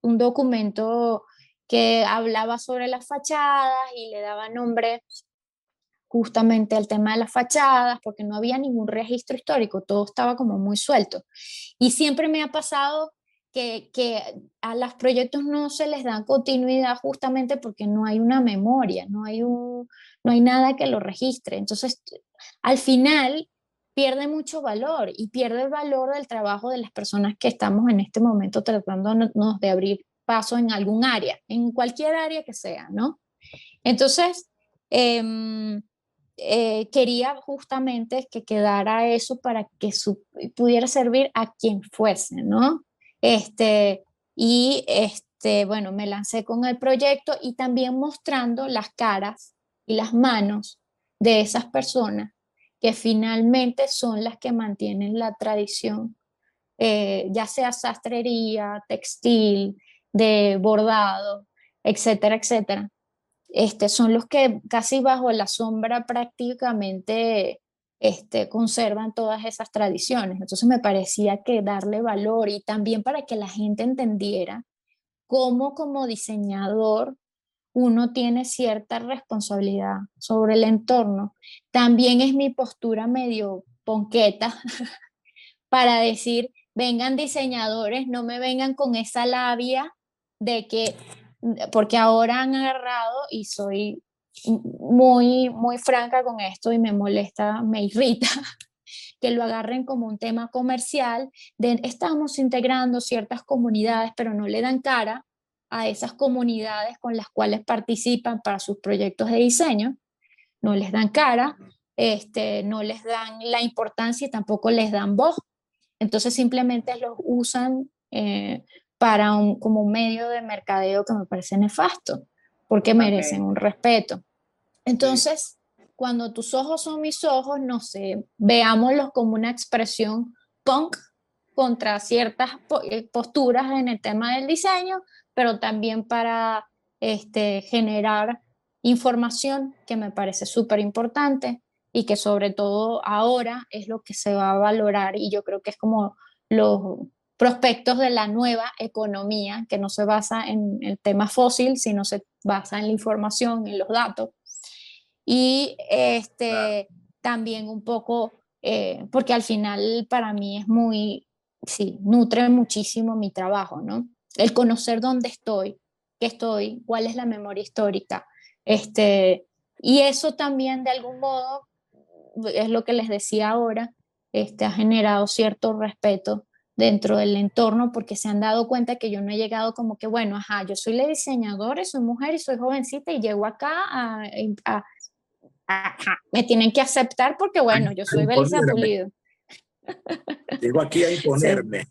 un documento que hablaba sobre las fachadas y le daba nombre justamente al tema de las fachadas, porque no había ningún registro histórico, todo estaba como muy suelto. Y siempre me ha pasado que a los proyectos no se les da continuidad justamente porque no hay una memoria, no hay nada que lo registre. Entonces, al final pierde mucho valor y pierde el valor del trabajo de las personas que estamos en este momento tratándonos de abrir paso en algún área, en cualquier área que sea, ¿no? Entonces, eh, quería justamente que quedara eso para que pudiera servir a quien fuese, ¿no? Este, bueno, me lancé con el proyecto y también mostrando las caras y las manos de esas personas que finalmente son las que mantienen la tradición, ya sea sastrería, textil, de bordado, etcétera, etcétera. Son los que casi bajo la sombra prácticamente conservan todas esas tradiciones. Entonces me parecía que darle valor y también para que la gente entendiera cómo como diseñador uno tiene cierta responsabilidad sobre el entorno. También es mi postura medio ponqueta para decir, vengan diseñadores, no me vengan con esa labia de que, porque ahora han agarrado y soy muy franca con esto y me molesta, me irrita que lo agarren como un tema comercial de estamos integrando ciertas comunidades, pero no le dan cara a esas comunidades con las cuales participan para sus proyectos de diseño, no les dan cara, no les dan la importancia y tampoco les dan voz. Entonces simplemente los usan para como un medio de mercadeo que me parece nefasto, porque merecen un Totalmente. respeto. Sí. Entonces, cuando tus ojos son mis ojos, no sé, veámoslos como una expresión punk contra ciertas posturas en el tema del diseño, pero también para generar información que me parece súper importante y que sobre todo ahora es lo que se va a valorar y yo creo que es como los prospectos de la nueva economía que no se basa en el tema fósil, sino se basa en la información, en los datos. Y Claro. también un poco, porque al final para mí es muy, sí, nutre muchísimo mi trabajo, ¿no? El conocer dónde estoy, qué estoy, cuál es la memoria histórica. Este, y eso también de algún modo, es lo que les decía ahora, ha generado cierto respeto dentro del entorno porque se han dado cuenta que yo no he llegado como que, bueno, ajá, yo soy la diseñadora, soy mujer y soy jovencita y llego acá a ajá, me tienen que aceptar porque, bueno, yo A soy Belisa imponerme. Pulido. Llego aquí a Sí. imponerme.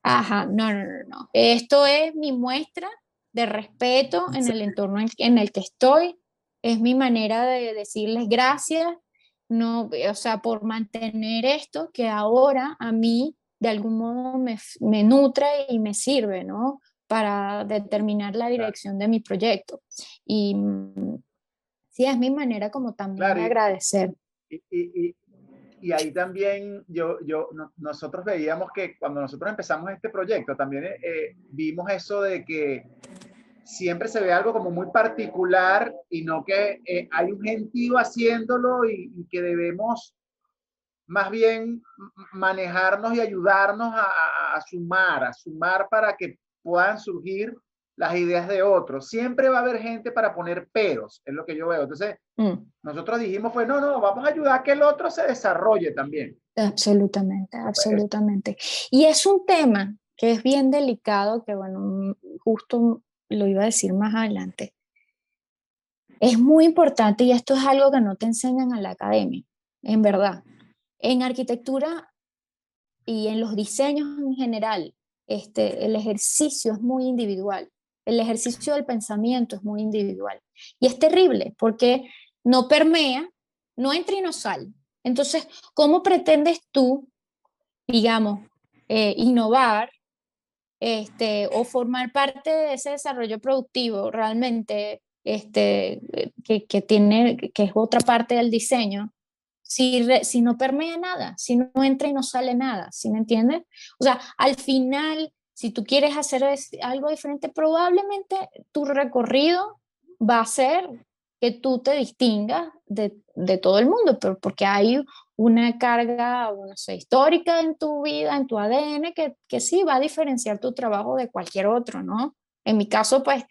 Ajá, no. Esto es mi muestra de respeto en el entorno en el que estoy. Es mi manera de decirles gracias, no, o sea, por mantener esto que ahora a mí de algún modo me nutre y me sirve, ¿no? Para determinar la Claro. dirección de mi proyecto. Y sí, es mi manera como también Claro, de agradecer. y, y- y- y ahí también nosotros veíamos que cuando nosotros empezamos este proyecto, también vimos eso de que siempre se ve algo como muy particular y no que hay un gentío haciéndolo y que debemos más bien manejarnos y ayudarnos a sumar para que puedan surgir las ideas de otros. Siempre va a haber gente para poner peros, es lo que yo veo. Entonces, Mm. nosotros dijimos, pues no, vamos a ayudar a que el otro se desarrolle también. Absolutamente, Pues, absolutamente. Y es un tema que es bien delicado, que bueno, justo lo iba a decir más adelante. Es muy importante y esto es algo que no te enseñan en la academia, en verdad. En arquitectura y en los diseños en general, el ejercicio es muy individual. El ejercicio del pensamiento es muy individual. Y es terrible porque no permea, no entra y no sale. Entonces, ¿cómo pretendes tú, digamos, innovar o formar parte de ese desarrollo productivo realmente, que es otra parte del diseño, si no permea nada, si no entra y no sale nada, ¿sí me entiendes? O sea, al final, si tú quieres hacer algo diferente, probablemente tu recorrido va a ser que tú te distingas de todo el mundo, pero porque hay una carga, no sé, histórica en tu vida, en tu ADN, que sí va a diferenciar tu trabajo de cualquier otro, ¿no? En mi caso, pues,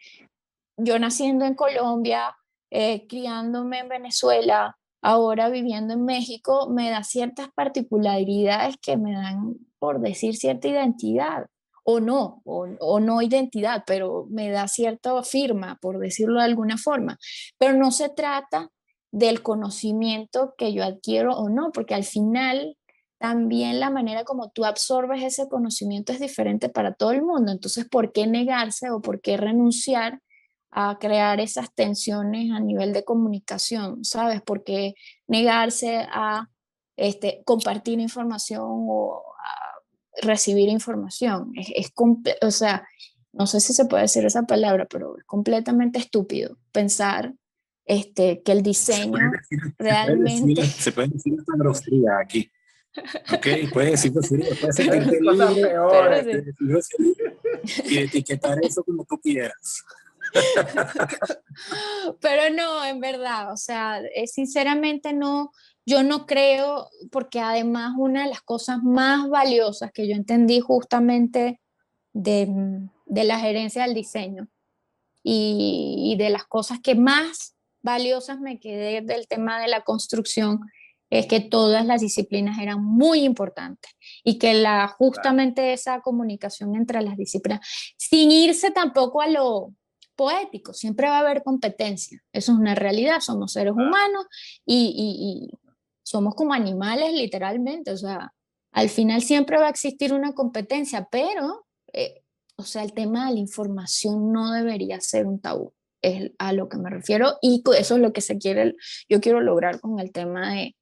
yo naciendo en Colombia, criándome en Venezuela, ahora viviendo en México, me da ciertas particularidades que me dan, por decir, cierta identidad, o no identidad, pero me da cierta firma, por decirlo de alguna forma. Pero no se trata del conocimiento que yo adquiero o no, porque al final también la manera como tú absorbes ese conocimiento es diferente para todo el mundo. Entonces, ¿por qué negarse o por qué renunciar a crear esas tensiones a nivel de comunicación? ¿Sabes? Porque negarse a compartir información o a recibir información. O sea, no sé si se puede decir esa palabra, pero es completamente estúpido pensar que el diseño realmente... Se puede decir esta grosería aquí. Ok, puedes decir grosería, puedes Pueden sentirte decir cosas libre pero peores. de sí. decir grosería y de etiquetar eso como tú quieras. Pero no, en verdad, o sea, sinceramente no, yo no creo, porque además una de las cosas más valiosas que yo entendí justamente de la gerencia del diseño y de las cosas que más valiosas me quedé del tema de la construcción es que todas las disciplinas eran muy importantes y que Claro, justamente esa comunicación entre las disciplinas, sin irse tampoco a lo poético, siempre va a haber competencia, eso es una realidad, somos seres claro. humanos y somos como animales literalmente, o sea, al final siempre va a existir una competencia, pero o sea, el tema de la información no debería ser un tabú, es a lo que me refiero y eso es lo que yo quiero lograr con el tema de,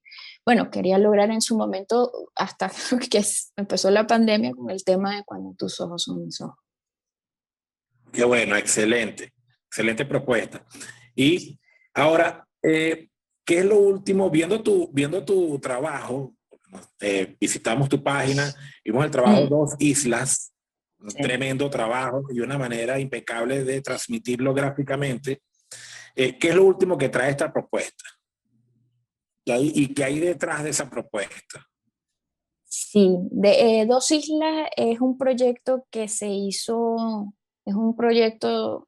bueno, quería lograr en su momento hasta que empezó la pandemia con el tema de cuando tus ojos son mis ojos. Qué bueno, excelente, excelente propuesta. Y ahora, ¿qué es lo último? Viendo tu trabajo, visitamos tu página, vimos el trabajo de Mm, Dos Islas, un sí. tremendo trabajo y una manera impecable de transmitirlo gráficamente. ¿Qué es lo último que trae esta propuesta? ¿Y qué hay detrás de esa propuesta? Sí, Dos Islas es un proyecto que se hizo, es un proyecto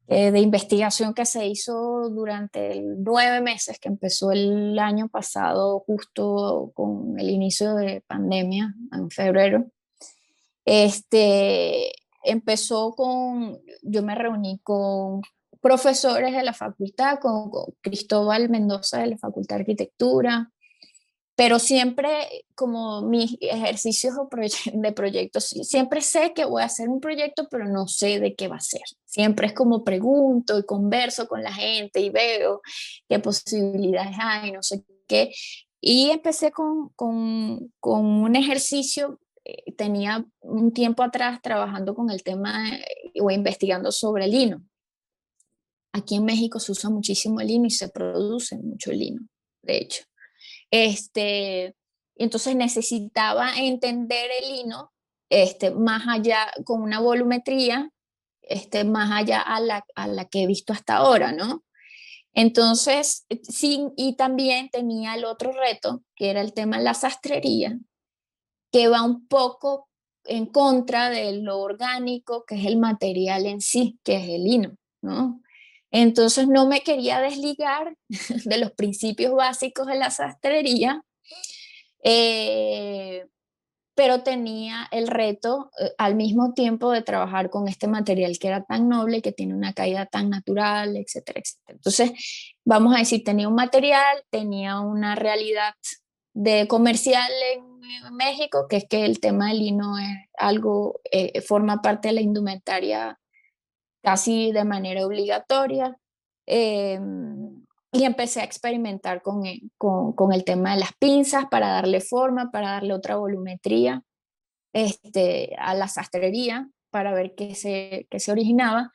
de investigación que se hizo durante 9 meses, que empezó el año pasado, justo con el inicio de pandemia, en febrero. Este, Empezó yo me reuní con profesores de la facultad, con Cristóbal Mendoza de la Facultad de Arquitectura, pero siempre como mis ejercicios de proyectos, siempre sé que voy a hacer un proyecto, pero no sé de qué va a ser. Siempre es como pregunto y converso con la gente y veo qué posibilidades hay, no sé qué. Y empecé con un ejercicio, tenía un tiempo atrás trabajando con el tema o investigando sobre el lino. Aquí en México se usa muchísimo el lino y se produce mucho lino, de hecho. Entonces necesitaba entender el lino más allá, con una volumetría más allá a la que he visto hasta ahora, ¿no? Entonces, sí, y también tenía el otro reto, que era el tema de la sastrería, que va un poco en contra de lo orgánico, que es el material en sí, que es el lino, ¿no? Entonces no me quería desligar de los principios básicos de la sastrería, eh, pero tenía el reto al mismo tiempo de trabajar con este material que era tan noble, que tiene una caída tan natural, etcétera, etcétera. Entonces, vamos a decir, tenía un material, tenía una realidad de comercial en México, que es que el tema del lino es algo, forma parte de la indumentaria casi de manera obligatoria. Eh, y empecé a experimentar con el tema de las pinzas para darle forma, para darle otra volumetría. a la sastrería para ver qué se originaba,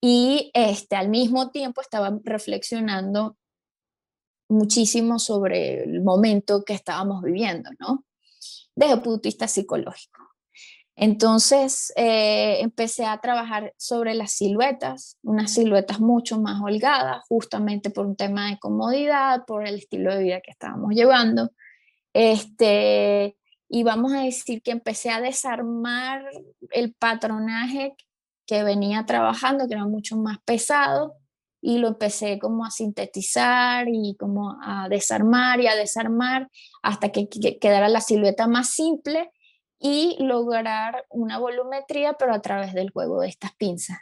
y al mismo tiempo estaba reflexionando muchísimo sobre el momento que estábamos viviendo, ¿no? Desde el punto de vista psicológico. Entonces empecé a trabajar sobre las siluetas, unas siluetas mucho más holgadas, justamente por un tema de comodidad, por el estilo de vida que estábamos llevando. Y vamos a decir que empecé a desarmar el patronaje que venía trabajando, que era mucho más pesado, y lo empecé como a sintetizar y como a desarmar hasta que quedara la silueta más simple y lograr una volumetría, pero a través del juego de estas pinzas.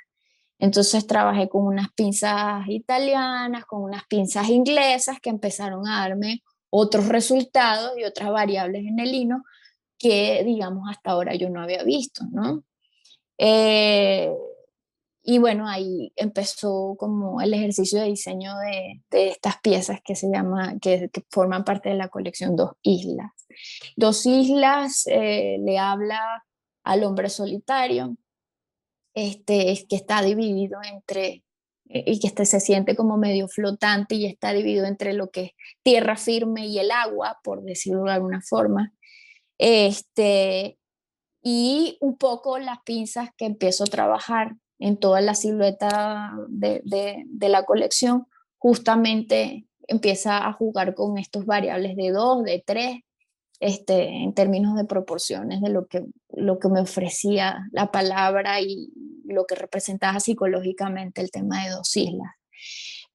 Entonces trabajé con unas pinzas italianas, con unas pinzas inglesas que empezaron a darme otros resultados y otras variables en el lino que, digamos, hasta ahora yo no había visto, ¿no? Eh, y bueno, ahí empezó como el ejercicio de diseño de estas piezas que se llama, que forman parte de la colección Dos Islas. Dos Islas le habla al hombre solitario, que está dividido entre, y que se siente como medio flotante y está dividido entre lo que es tierra firme y el agua, por decirlo de alguna forma. Y un poco las pinzas que empiezo a trabajar en toda la silueta de la colección, justamente empieza a jugar con estos variables de 2, de 3, en términos de proporciones de lo que me ofrecía la palabra y lo que representaba psicológicamente el tema de Dos Islas.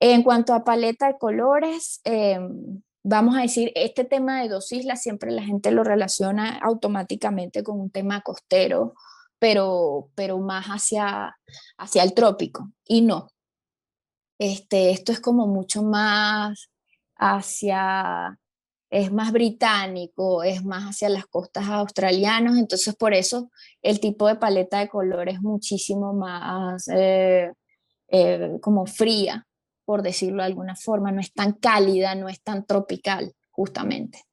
En cuanto a paleta de colores, vamos a decir, este tema de Dos Islas siempre la gente lo relaciona automáticamente con un tema costero, pero más hacia el trópico, y no. Esto es como mucho más hacia, es más británico, es más hacia las costas australianas, entonces por eso el tipo de paleta de color es muchísimo más como fría, por decirlo de alguna forma, no es tan cálida, no es tan tropical, justamente.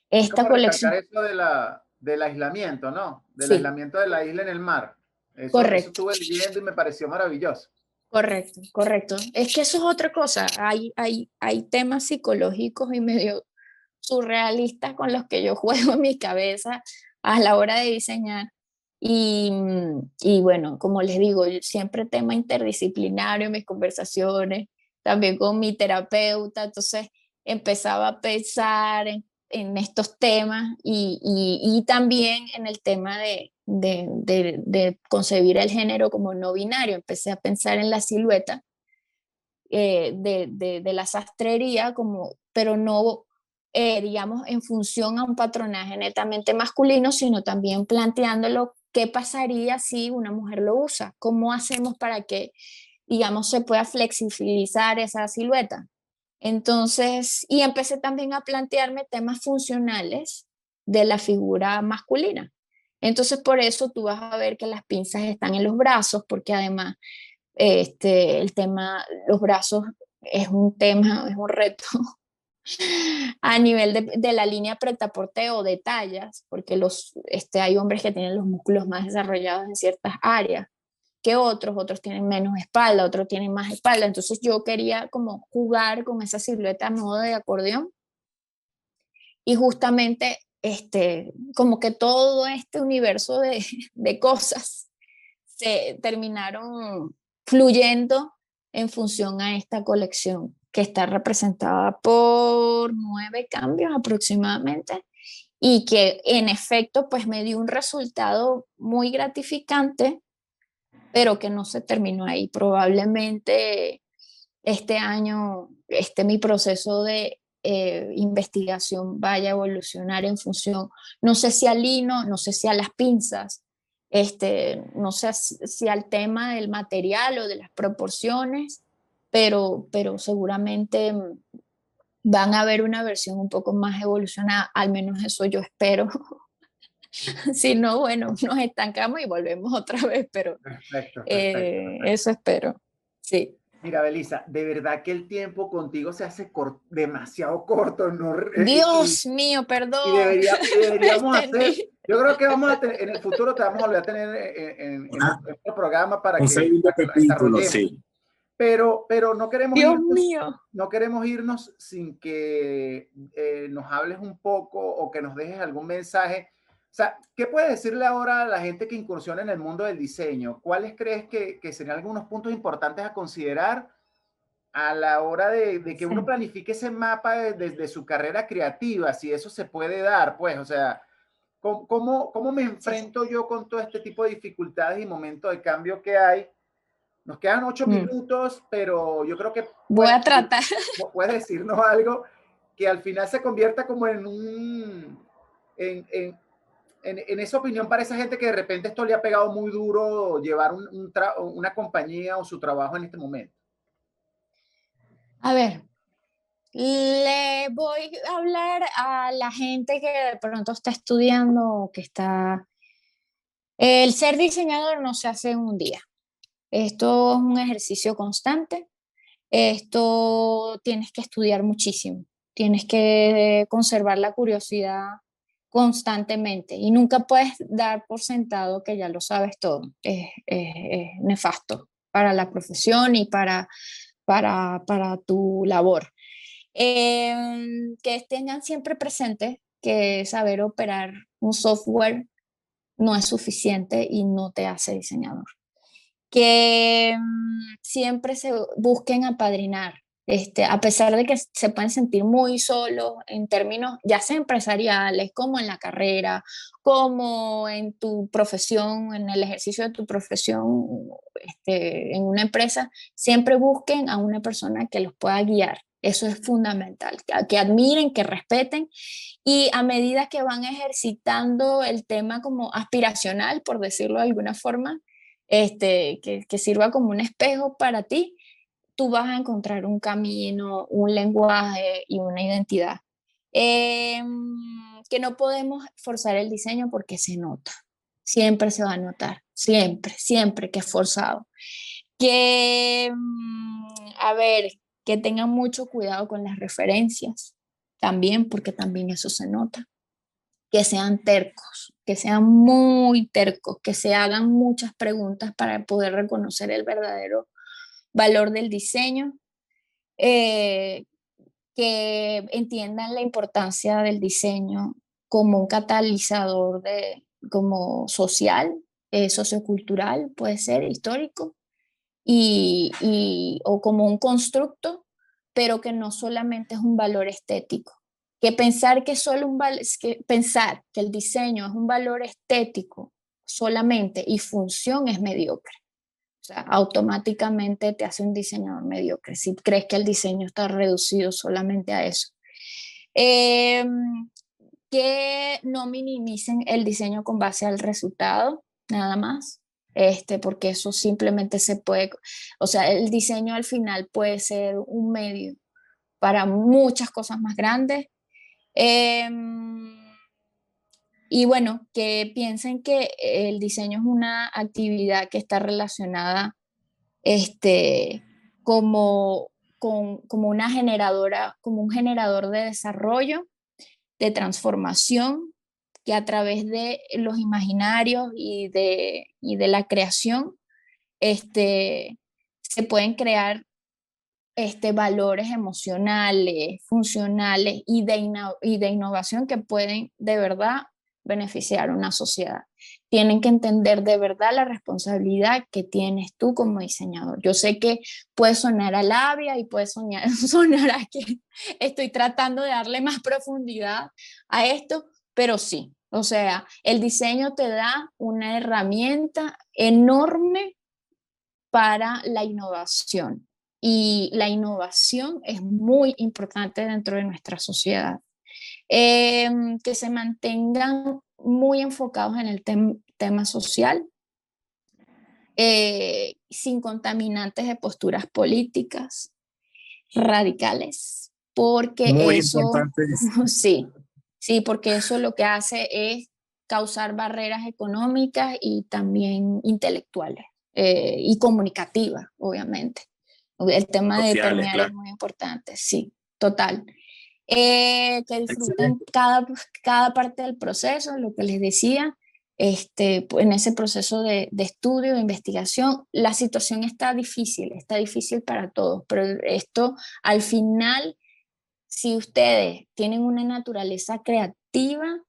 Es Esta como recalcar colección, eso del aislamiento, ¿no? Del sí, aislamiento de la isla en el mar. Eso correcto. estuve leyendo y me pareció maravilloso. Correcto, correcto. Es que eso es otra cosa. Hay temas psicológicos y medio surrealistas con los que yo juego en mi cabeza a la hora de diseñar. Y bueno, como les digo, siempre tema interdisciplinario en mis conversaciones, también con mi terapeuta. Entonces empezaba a pensar en estos temas y también en el tema de concebir el género como no binario. Empecé a pensar en la silueta de la sastrería, como, pero no, digamos, en función a un patronaje netamente masculino, sino también planteándolo qué pasaría si una mujer lo usa, cómo hacemos para que, digamos, se pueda flexibilizar esa silueta. Entonces, y empecé también a plantearme temas funcionales de la figura masculina. Entonces, por eso tú vas a ver que las pinzas están en los brazos, porque además el tema, los brazos es un tema, es un reto a nivel de la línea pretaporte o de tallas, porque hay hombres que tienen los músculos más desarrollados en ciertas áreas que otros tienen menos espalda, otros tienen más espalda. Entonces yo quería como jugar con esa silueta a modo de acordeón y justamente como que todo este universo de cosas se terminaron fluyendo en función a esta colección que está representada por 9 cambios aproximadamente y que en efecto pues me dio un resultado muy gratificante, pero que no se terminó ahí. Probablemente este año mi proceso de investigación vaya a evolucionar en función, no sé si al lino, no sé si a las pinzas, no sé si al tema del material o de las proporciones, pero seguramente van a ver una versión un poco más evolucionada, al menos eso yo espero. Si no, bueno, nos estancamos y volvemos otra vez, pero Perfecto, perfecto, perfecto. eso espero, sí. Mira, Belisa, de verdad que el tiempo contigo se hace demasiado corto, ¿no? Dios mío, Y perdón, deberíamos hacer extendí. Yo creo que vamos a tener, en el futuro te vamos a volver a tener en nuestro programa para un que segundo capítulo, desarrollemos. sí. Pero no queremos Dios irnos, mío. no queremos irnos sin que nos hables un poco o que nos dejes algún mensaje. O sea, ¿qué puedes decirle ahora a la gente que incursiona en el mundo del diseño? ¿Cuáles crees que serían algunos puntos importantes a considerar a la hora de que uno planifique ese mapa desde su carrera creativa? Si eso se puede dar, pues, o sea, ¿cómo me enfrento yo con todo este tipo de dificultades y momentos de cambio que hay? Nos quedan 8 minutos, pero yo creo que Voy a tratar. puedes decirnos algo que al final se convierta como en esa opinión para esa gente que de repente esto le ha pegado muy duro llevar una compañía o su trabajo en este momento. A ver, le voy a hablar a la gente que de pronto está estudiando o que está... El ser diseñador no se hace en un día. Esto es un ejercicio constante. Esto tienes que estudiar muchísimo. Tienes que conservar la curiosidad constantemente y nunca puedes dar por sentado que ya lo sabes todo. Es nefasto para la profesión y para tu labor. Que tengan siempre presente que saber operar un software no es suficiente y no te hace diseñador. Que siempre se busquen apadrinar, a pesar de que se pueden sentir muy solos en términos ya sea empresariales, como en la carrera, como en tu profesión, en el ejercicio de tu profesión, en una empresa, siempre busquen a una persona que los pueda guiar. Eso es fundamental, que admiren, que respeten y a medida que van ejercitando el tema como aspiracional, por decirlo de alguna forma, que sirva como un espejo para ti, tú vas a encontrar un camino, un lenguaje y una identidad. Que no podemos forzar el diseño porque se nota, siempre se va a notar, siempre que es forzado. A ver, que tengan mucho cuidado con las referencias, también porque también eso se nota. Que sean tercos, que sean muy tercos, que se hagan muchas preguntas para poder reconocer el verdadero valor del diseño, eh, que entiendan la importancia del diseño como un catalizador como social, sociocultural, puede ser histórico, o como un constructo, pero que no solamente es un valor estético. Que pensar pensar que el diseño es un valor estético solamente y función es mediocre. O sea, automáticamente te hace un diseñador mediocre si crees que el diseño está reducido solamente a eso. Que no minimicen el diseño con base al resultado, nada más. Porque eso simplemente se puede, o sea, el diseño al final puede ser un medio para muchas cosas más grandes. Eh, y bueno, que piensen que el diseño es una actividad que está relacionada como, como una generadora, como un generador de desarrollo, de transformación, que a través de los imaginarios y de la creación se pueden crear valores emocionales, funcionales y de innovación que pueden de verdad beneficiar a una sociedad. Tienen que entender de verdad la responsabilidad que tienes tú como diseñador. Yo sé que puede sonar a labia y puede sonar a que estoy tratando de darle más profundidad a esto, pero sí, o sea, el diseño te da una herramienta enorme para la innovación. Y la innovación es muy importante dentro de nuestra sociedad. Que se mantengan muy enfocados en el tema social, sin contaminantes de posturas políticas radicales, porque Muy eso, importante eso. sí, porque eso lo que hace es causar barreras económicas y también intelectuales, y comunicativas, obviamente. El tema de Sociales, permear es claro. muy importante, sí, total. que disfruten cada parte del proceso, lo que les decía, en ese proceso de estudio, de investigación. La situación está difícil para todos, pero esto al final, si ustedes tienen una naturaleza creativa,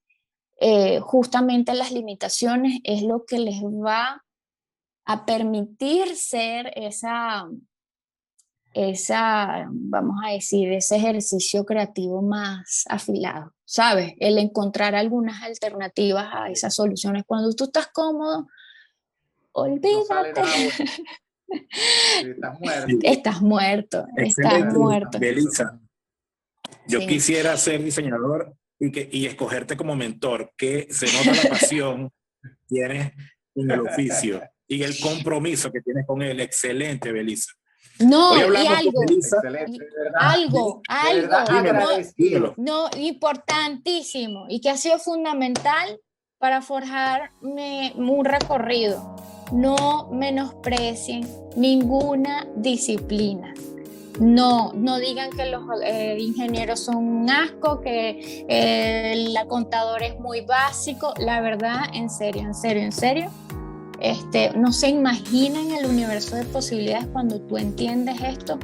justamente las limitaciones es lo que les va a permitir ser vamos a decir, ese ejercicio creativo más afilado, ¿sabes? El encontrar algunas alternativas a esas soluciones. Cuando tú estás cómodo, olvídate. Sí, estás muerto. Estás muerto. Belisa, yo quisiera ser diseñador y escogerte como mentor, que se nota la pasión que tienes en el oficio y el compromiso que tienes con él. Excelente, Belisa. No, y algo, no, importantísimo y que ha sido fundamental para forjarme un recorrido. No menosprecien ninguna disciplina. No digan que los ingenieros son un asco, que el contador es muy básico. La verdad, en serio, no se imaginan el universo de posibilidades cuando tú entiendes esto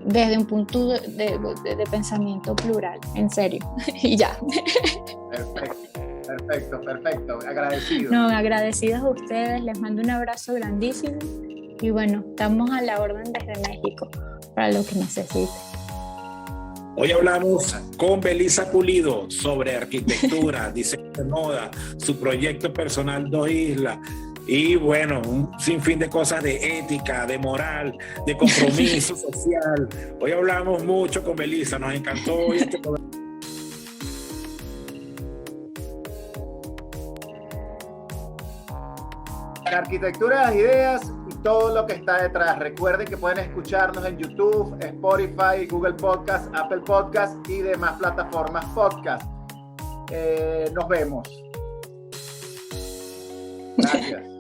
desde un punto de pensamiento plural, en serio. Y ya. Perfecto. Agradecido. No, agradecidos a ustedes, les mando un abrazo grandísimo y bueno, estamos a la orden desde México para lo que necesiten. Hoy hablamos con Belisa Pulido sobre arquitectura, diseño de moda, su proyecto personal 2 Islas. Y bueno, un sinfín de cosas de ética, de moral, de compromiso social. Hoy hablamos mucho con Belisa, nos encantó hoy este programa. La arquitectura de las ideas y todo lo que está detrás. Recuerden que pueden escucharnos en YouTube, Spotify, Google Podcast, Apple Podcast y demás plataformas podcast. Nos vemos. Gracias.